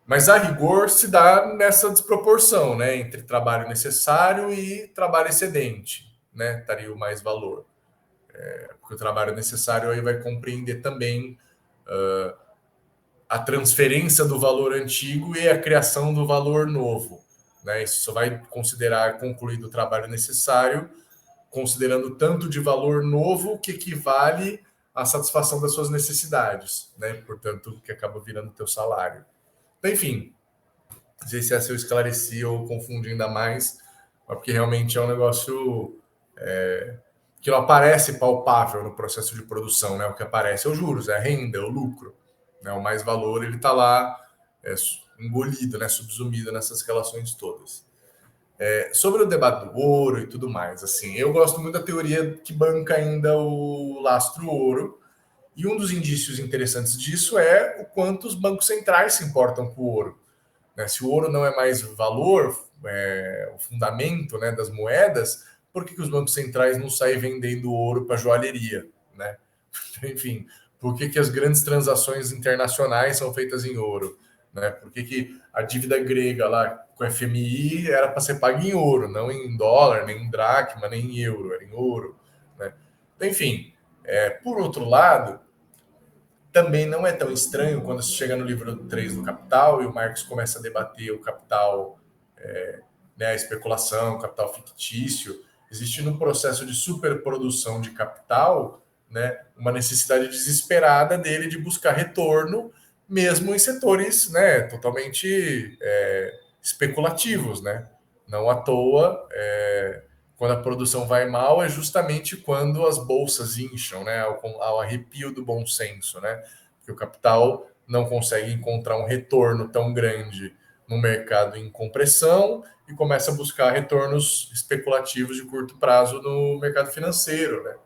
Mas a rigor se dá nessa desproporção, né, entre trabalho necessário e trabalho excedente, né, estaria o mais valor. Porque o trabalho necessário aí vai compreender também a transferência do valor antigo e a criação do valor novo, né? Isso só vai considerar concluído o trabalho necessário, considerando tanto de valor novo que equivale à satisfação das suas necessidades, né? Portanto, que acaba virando teu salário. Enfim, não sei se essa eu esclareci ou confundi ainda mais, mas porque realmente é um negócio que não aparece palpável no processo de produção, né? O que aparece é os juros, é a renda, é o lucro, né? O mais valor ele está lá engolido, né? Subsumido nessas relações todas. Sobre o debate do ouro e tudo mais, assim, eu gosto muito da teoria que banca ainda o lastro ouro, e um dos indícios interessantes disso é o quanto os bancos centrais se importam com o ouro, né? Se o ouro não é mais valor, o fundamento, né, das moedas, por que os bancos centrais não saem vendendo ouro para joalheria, né? Enfim, por que as grandes transações internacionais são feitas em ouro, né? Por que a dívida grega lá com o FMI era para ser paga em ouro, não em dólar, nem em dracma, nem em euro, era em ouro, né? Enfim, por outro lado, também não é tão estranho quando se chega no livro 3 do Capital e o Marx começa a debater o capital, né, a especulação, o capital fictício. Existe no processo de superprodução de capital, né, uma necessidade desesperada dele de buscar retorno mesmo em setores, né, totalmente especulativos, né? Não à toa, quando a produção vai mal, é justamente quando as bolsas incham, né? Ao arrepio do bom senso, né? Porque o capital não consegue encontrar um retorno tão grande no mercado em compressão e começa a buscar retornos especulativos de curto prazo no mercado financeiro, né?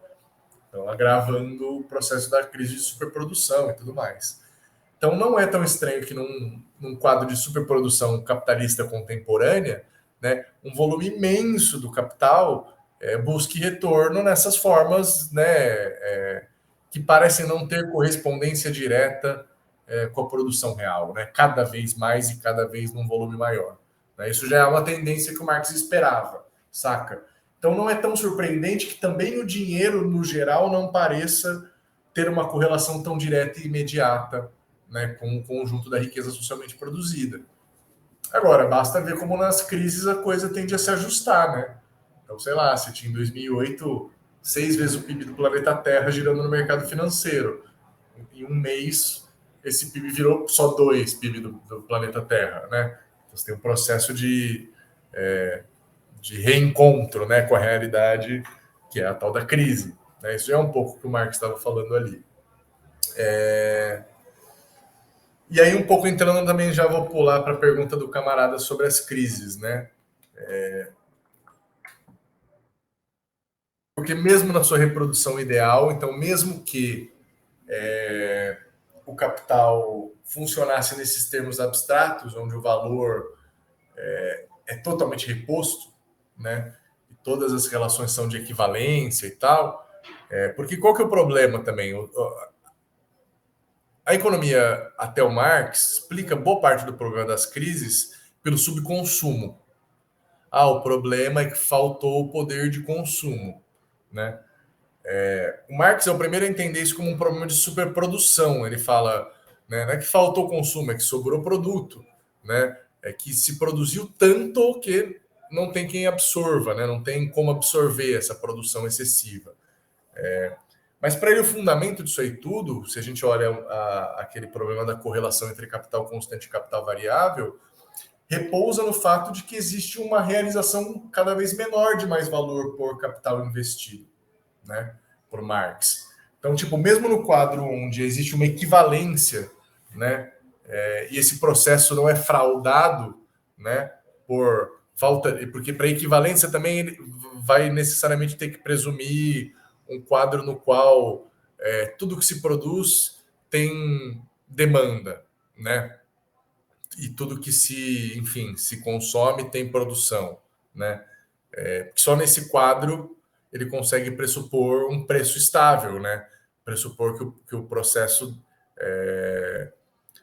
Então, agravando o processo da crise de superprodução e tudo mais. Então, não é tão estranho que num quadro de superprodução capitalista contemporânea, né, um volume imenso do capital busque retorno nessas formas, né, que parecem não ter correspondência direta com a produção real, né, cada vez mais e cada vez num volume maior. Né? Isso já é uma tendência que o Marx esperava, saca? Então, não é tão surpreendente que também o dinheiro, no geral, não pareça ter uma correlação tão direta e imediata, né, com o conjunto da riqueza socialmente produzida. Agora, basta ver como nas crises a coisa tende a se ajustar, né? Então, sei lá, se tinha em 2008 6 vezes o PIB do planeta Terra girando no mercado financeiro. Em um mês, esse PIB virou só 2 PIB do planeta Terra, né? Então, você tem um processo de reencontro, né, com a realidade, que é a tal da crise. Né? Isso é um pouco o que o Marx estava falando ali. E aí, um pouco entrando também, já vou pular para a pergunta do camarada sobre as crises, né? Porque mesmo na sua reprodução ideal, então mesmo que o capital funcionasse nesses termos abstratos, onde o valor é totalmente reposto, né? E todas as relações são de equivalência e tal, porque qual que é o problema também? A economia, até o Marx, explica boa parte do problema das crises pelo subconsumo. O problema é que faltou o poder de consumo, né? O Marx é o primeiro a entender isso como um problema de superprodução. Ele fala, né, não é que faltou consumo, é que sobrou produto, né? É que se produziu tanto que não tem quem absorva, né? Não tem como absorver essa produção excessiva. Mas para ele o fundamento disso aí tudo, se a gente olha aquele problema da correlação entre capital constante e capital variável, repousa no fato de que existe uma realização cada vez menor de mais valor por capital investido, né, por Marx. Então, tipo, mesmo no quadro onde existe uma equivalência, né, e esse processo não é fraudado, né, por falta, porque para equivalência também ele vai necessariamente ter que presumir um quadro no qual tudo que se produz tem demanda, né? E tudo que se consome tem produção, né? Só nesse quadro ele consegue pressupor um preço estável, né? Pressupor que o processo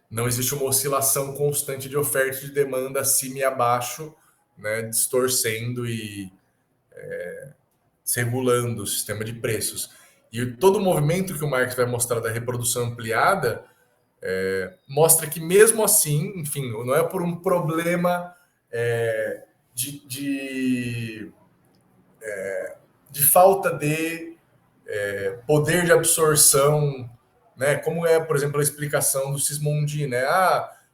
não existe uma oscilação constante de oferta e de demanda acima e abaixo, né? Distorcendo e regulando o sistema de preços. E todo o movimento que o Marx vai mostrar da reprodução ampliada mostra que mesmo assim, enfim, não é por um problema de falta de poder de absorção, né? Como é, por exemplo, a explicação do Sismondi, né?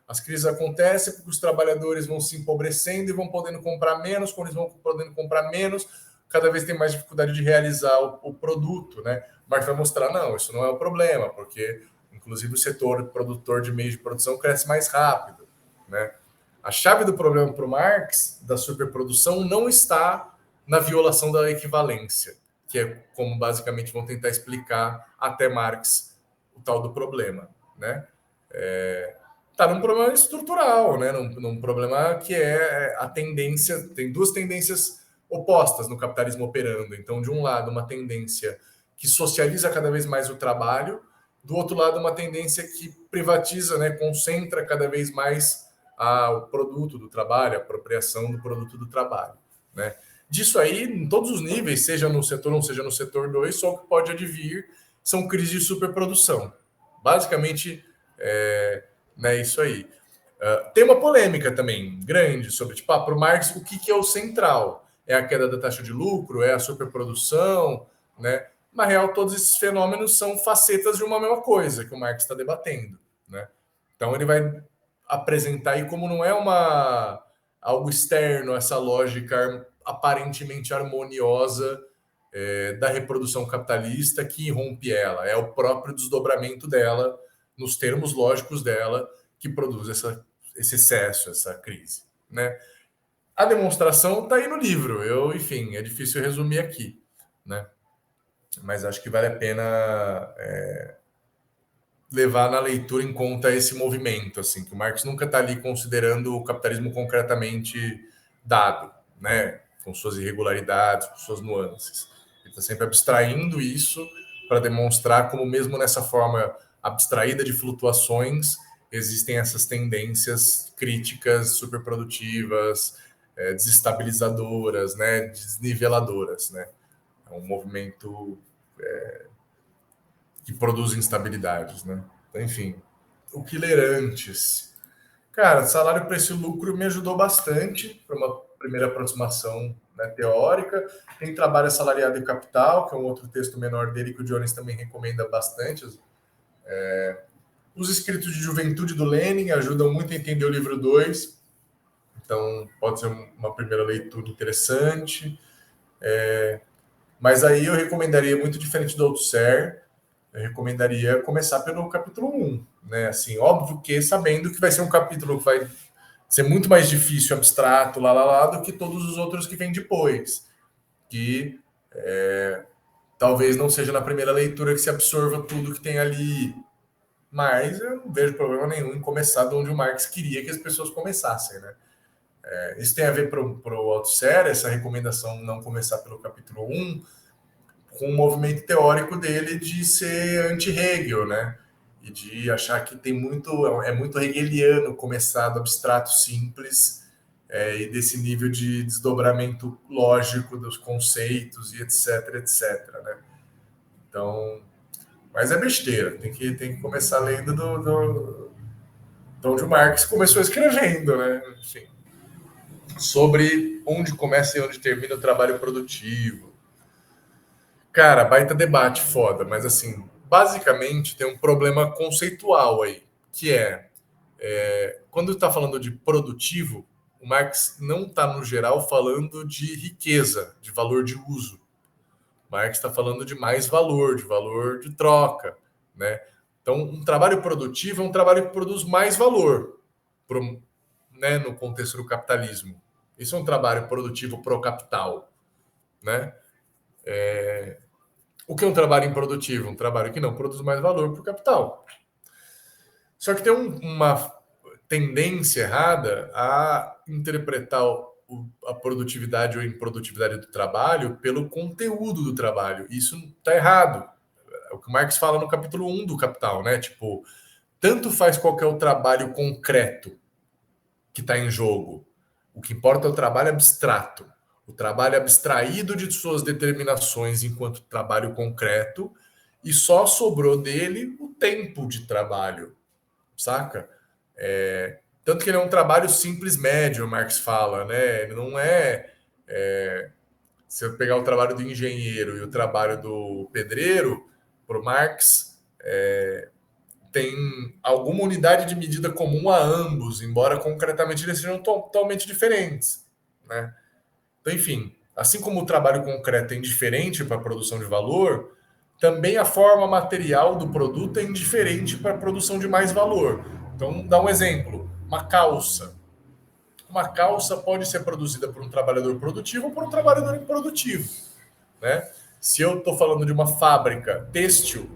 As crises acontecem porque os trabalhadores vão se empobrecendo e vão podendo comprar menos, quando eles vão podendo comprar menos, cada vez tem mais dificuldade de realizar o produto, né? Marx vai mostrar, não, isso não é o problema, porque inclusive o setor produtor de meios de produção cresce mais rápido, né? A chave do problema para o Marx, da superprodução, não está na violação da equivalência, que é como basicamente vão tentar explicar até Marx o tal do problema, né? Está num problema estrutural, né? Num problema que é a tendência, tem duas tendências opostas no capitalismo operando. Então, de um lado, uma tendência que socializa cada vez mais o trabalho, do outro lado, uma tendência que privatiza, né, concentra cada vez mais o produto do trabalho, a apropriação do produto do trabalho, né? Disso aí, em todos os níveis, seja no setor 1, seja no setor 2, só o que pode advir são crises de superprodução. Basicamente, né, isso aí. Tem uma polêmica também grande sobre, tipo, para o Marx, o que é o central? É a queda da taxa de lucro? É a superprodução? Né? Na real, todos esses fenômenos são facetas de uma mesma coisa que o Marx está debatendo, né? Então ele vai apresentar aí como não é algo externo, essa lógica aparentemente harmoniosa da reprodução capitalista que irrompe ela. É o próprio desdobramento dela, nos termos lógicos dela, que produz esse excesso, essa crise, né? A demonstração está aí no livro. Enfim, é difícil resumir aqui, né? Mas acho que vale a pena levar na leitura em conta esse movimento, assim, que o Marx nunca está ali considerando o capitalismo concretamente dado, né? Com suas irregularidades, com suas nuances. Ele está sempre abstraindo isso para demonstrar como mesmo nessa forma abstraída de flutuações existem essas tendências críticas, superprodutivas, desestabilizadoras, né, desniveladoras, né? É um movimento que produz instabilidades, né? Então, enfim, o que ler antes? Cara, salário, preço e lucro me ajudou bastante para uma primeira aproximação, né, teórica. Tem Trabalho Assalariado e Capital, que é um outro texto menor dele que o Jones também recomenda bastante. Os escritos de juventude do Lenin ajudam muito a entender o livro 2. Então, pode ser uma primeira leitura interessante. Mas aí eu recomendaria, muito diferente do Althusser, eu recomendaria começar pelo capítulo 1. Né? Assim, óbvio que sabendo que vai ser um capítulo que vai ser muito mais difícil, abstrato, do que todos os outros que vêm depois. Que talvez não seja na primeira leitura que se absorva tudo que tem ali. Mas eu não vejo problema nenhum em começar de onde o Marx queria que as pessoas começassem, né? Isso tem a ver para o Althusser, essa recomendação não começar pelo capítulo 1, com o movimento teórico dele de ser anti-Hegel, né? E de achar que é muito hegeliano começar do abstrato simples e desse nível de desdobramento lógico dos conceitos e etc, etc, né? Então, mas é besteira, tem que começar lendo de onde o Marx começou escrevendo, né? Enfim, sobre onde começa e onde termina o trabalho produtivo. Cara, baita debate, foda, mas assim, basicamente tem um problema conceitual aí, que quando está falando de produtivo, o Marx não está, no geral, falando de riqueza, de valor de uso. O Marx está falando de mais valor, de valor de troca, né? Então, um trabalho produtivo é um trabalho que produz mais valor, né, no contexto do capitalismo. Isso é um trabalho produtivo pro capital, né? O que é um trabalho improdutivo? Um trabalho que não produz mais valor para o capital. Só que tem uma tendência errada a interpretar a produtividade ou improdutividade do trabalho pelo conteúdo do trabalho. Isso está errado. É o que o Marx fala no capítulo 1 do Capital, né? Tipo, tanto faz qual que é o trabalho concreto que está em jogo. O que importa é o trabalho abstrato. O trabalho abstraído de suas determinações enquanto trabalho concreto, e só sobrou dele o tempo de trabalho, saca? Tanto que ele é um trabalho simples médio, o Marx fala, né? Ele não se eu pegar o trabalho do engenheiro e o trabalho do pedreiro, para o Marx, tem alguma unidade de medida comum a ambos, embora concretamente eles sejam totalmente diferentes, né? Então, enfim, assim como o trabalho concreto é indiferente para a produção de valor, também a forma material do produto é indiferente para a produção de mais valor. Então, dá um exemplo: uma calça. Uma calça pode ser produzida por um trabalhador produtivo ou por um trabalhador improdutivo, né? Se eu estou falando de uma fábrica têxtil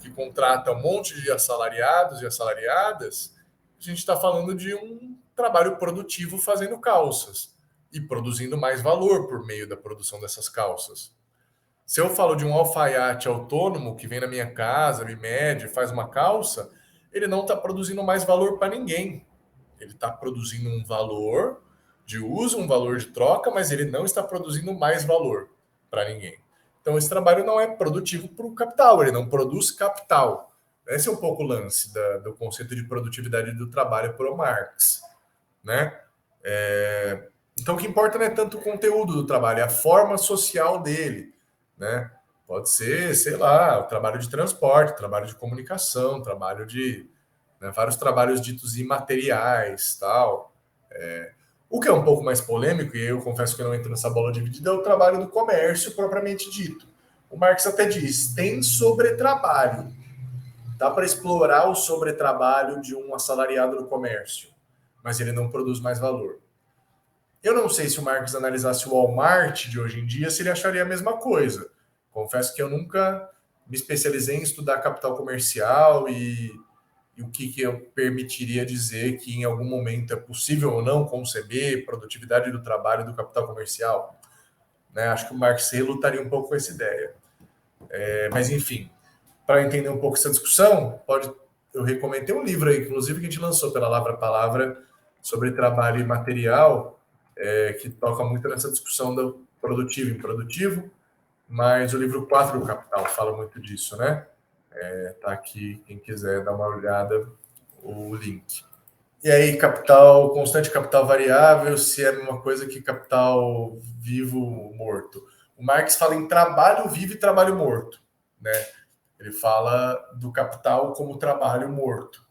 que contrata um monte de assalariados e assalariadas, a gente está falando de um trabalho produtivo fazendo calças e produzindo mais valor por meio da produção dessas calças. Se eu falo de um alfaiate autônomo que vem na minha casa, me mede, faz uma calça, ele não está produzindo mais valor para ninguém. Ele está produzindo um valor de uso, um valor de troca, mas ele não está produzindo mais valor para ninguém. Então, esse trabalho não é produtivo para o capital, ele não produz capital. Esse é um pouco o lance do conceito de produtividade do trabalho para o Marx, né? Então, o que importa não é tanto o conteúdo do trabalho, é a forma social dele, né? Pode ser, sei lá, o trabalho de transporte, trabalho de comunicação, trabalho de né? Vários trabalhos ditos imateriais, tal. O que é um pouco mais polêmico, e eu confesso que eu não entro nessa bola dividida, é o trabalho do comércio propriamente dito. O Marx até diz, tem sobretrabalho. Dá para explorar o sobretrabalho de um assalariado no comércio, mas ele não produz mais valor. Eu não sei se o Marx analisasse o Walmart de hoje em dia, se ele acharia a mesma coisa. Confesso que eu nunca me especializei em estudar capital comercial e o que eu permitiria dizer que em algum momento é possível ou não conceber produtividade do trabalho do capital comercial. Né? Acho que o Marx relutaria um pouco com essa ideia. Mas, enfim, para entender um pouco essa discussão, eu recomendei um livro aí, inclusive, que a gente lançou pela Lavra Palavra, sobre trabalho imaterial, que toca muito nessa discussão do produtivo e improdutivo, mas o livro 4 do Capital fala muito disso, né? Tá aqui, quem quiser dar uma olhada, o link. E aí, capital constante, capital variável, se é a mesma coisa que capital vivo, morto. O Marx fala em trabalho vivo e trabalho morto, né? Ele fala do capital como trabalho morto.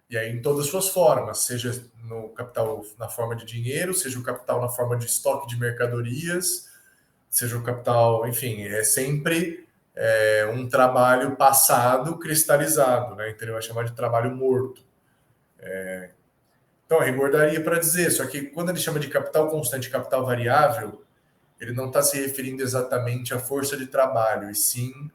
E aí, em todas as suas formas, seja no capital na forma de dinheiro, seja o capital na forma de estoque de mercadorias, seja o capital, enfim, é sempre um trabalho passado cristalizado, né? Então ele vai chamar de trabalho morto. Então, a rigor daria para dizer, só que quando ele chama de capital constante e capital variável, ele não está se referindo exatamente à força de trabalho, e sim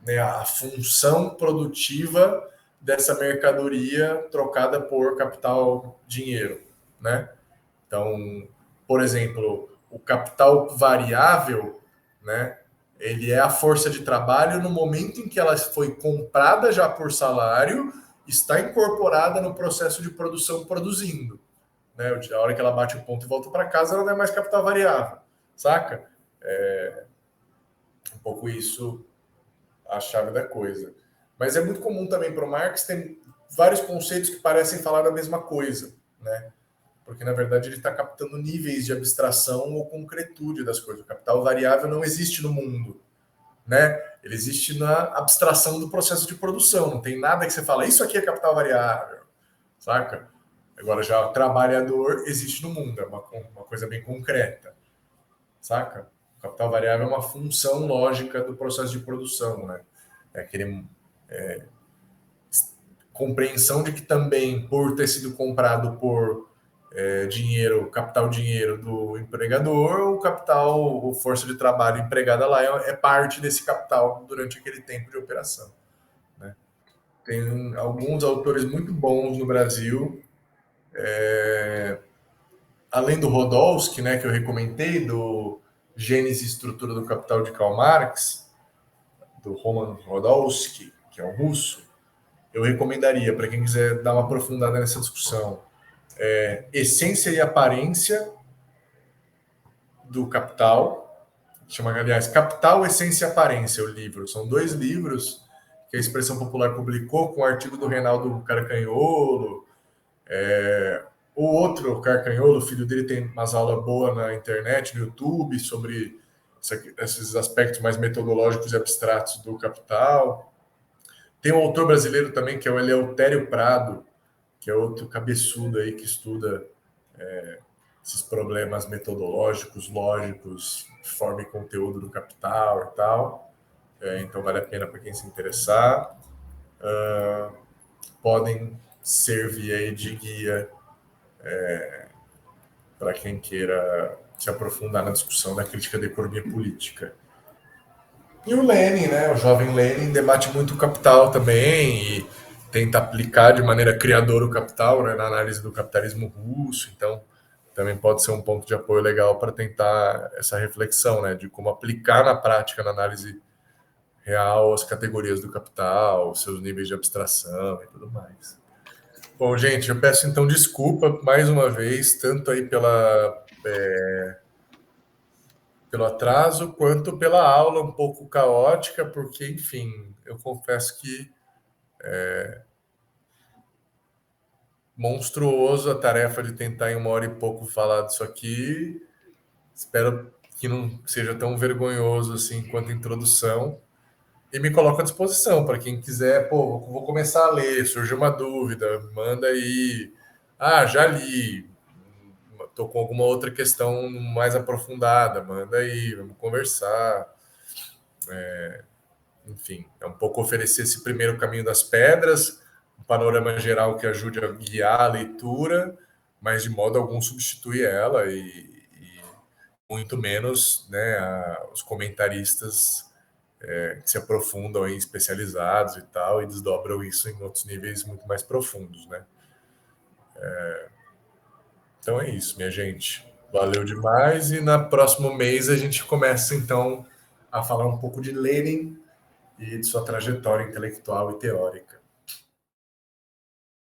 né, a função produtiva dessa mercadoria trocada por capital dinheiro, né? Então, por exemplo, o capital variável, né, ele é a força de trabalho no momento em que ela foi comprada já por salário, está incorporada no processo de produção produzindo. Né? A hora que ela bate o ponto e volta para casa, ela não é mais capital variável, saca? Um pouco isso a chave da coisa. Mas é muito comum também para o Marx, tem vários conceitos que parecem falar da mesma coisa, né? Porque, na verdade, ele está captando níveis de abstração ou concretude das coisas. O capital variável não existe no mundo, né? Ele existe na abstração do processo de produção. Não tem nada que você fala, isso aqui é capital variável, saca? Agora, já o trabalhador existe no mundo, é uma coisa bem concreta, saca? O capital variável é uma função lógica do processo de produção, né? É aquele compreensão de que também, por ter sido comprado por dinheiro, capital dinheiro do empregador, o capital, ou força de trabalho empregada lá é parte desse capital durante aquele tempo de operação. Né? Tem alguns autores muito bons no Brasil, além do Rodolsky, né, que eu recomendei, do Gênese e Estrutura do Capital de Karl Marx, do Roman Rodolsky, que é um russo, eu recomendaria para quem quiser dar uma aprofundada nessa discussão Essência e Aparência do Capital, chama, aliás, Capital, Essência e Aparência, o livro. São 2 livros que a Expressão Popular publicou com o artigo do Reinaldo Carcanholo. O outro, o Carcanholo, o filho dele, tem umas aulas boas na internet, no YouTube, sobre esses aspectos mais metodológicos e abstratos do Capital. Tem um autor brasileiro também, que é o Eleutério Prado, que é outro cabeçudo aí que estuda esses problemas metodológicos, lógicos, forma e conteúdo do Capital e tal. Então vale a pena para quem se interessar. Podem servir aí de guia para quem queira se aprofundar na discussão da crítica da economia política. E o Lenin, né? O jovem Lenin debate muito o Capital também e tenta aplicar de maneira criadora o Capital, né, na análise do capitalismo russo. Então, também pode ser um ponto de apoio legal para tentar essa reflexão, né, de como aplicar na prática, na análise real, as categorias do capital, seus níveis de abstração e tudo mais. Bom, gente, eu peço então desculpa mais uma vez, tanto aí pelo atraso, quanto pela aula um pouco caótica, porque, enfim, eu confesso que monstruoso a tarefa de tentar em 1 hora e pouco falar disso aqui. Espero que não seja tão vergonhoso assim quanto a introdução, e me coloco à disposição para quem quiser. Pô, vou começar a ler, surgiu uma dúvida, manda aí. Ah, já li. Estou com alguma outra questão mais aprofundada, manda aí, vamos conversar. Enfim, é um pouco oferecer esse primeiro caminho das pedras, um panorama geral que ajude a guiar a leitura, mas de modo algum substitui ela e muito menos, né, os comentaristas que se aprofundam em especializados e tal, e desdobram isso em outros níveis muito mais profundos, né? Então é isso, minha gente. Valeu demais, e na próximo mês a gente começa, então, a falar um pouco de Lenin e de sua trajetória intelectual e teórica.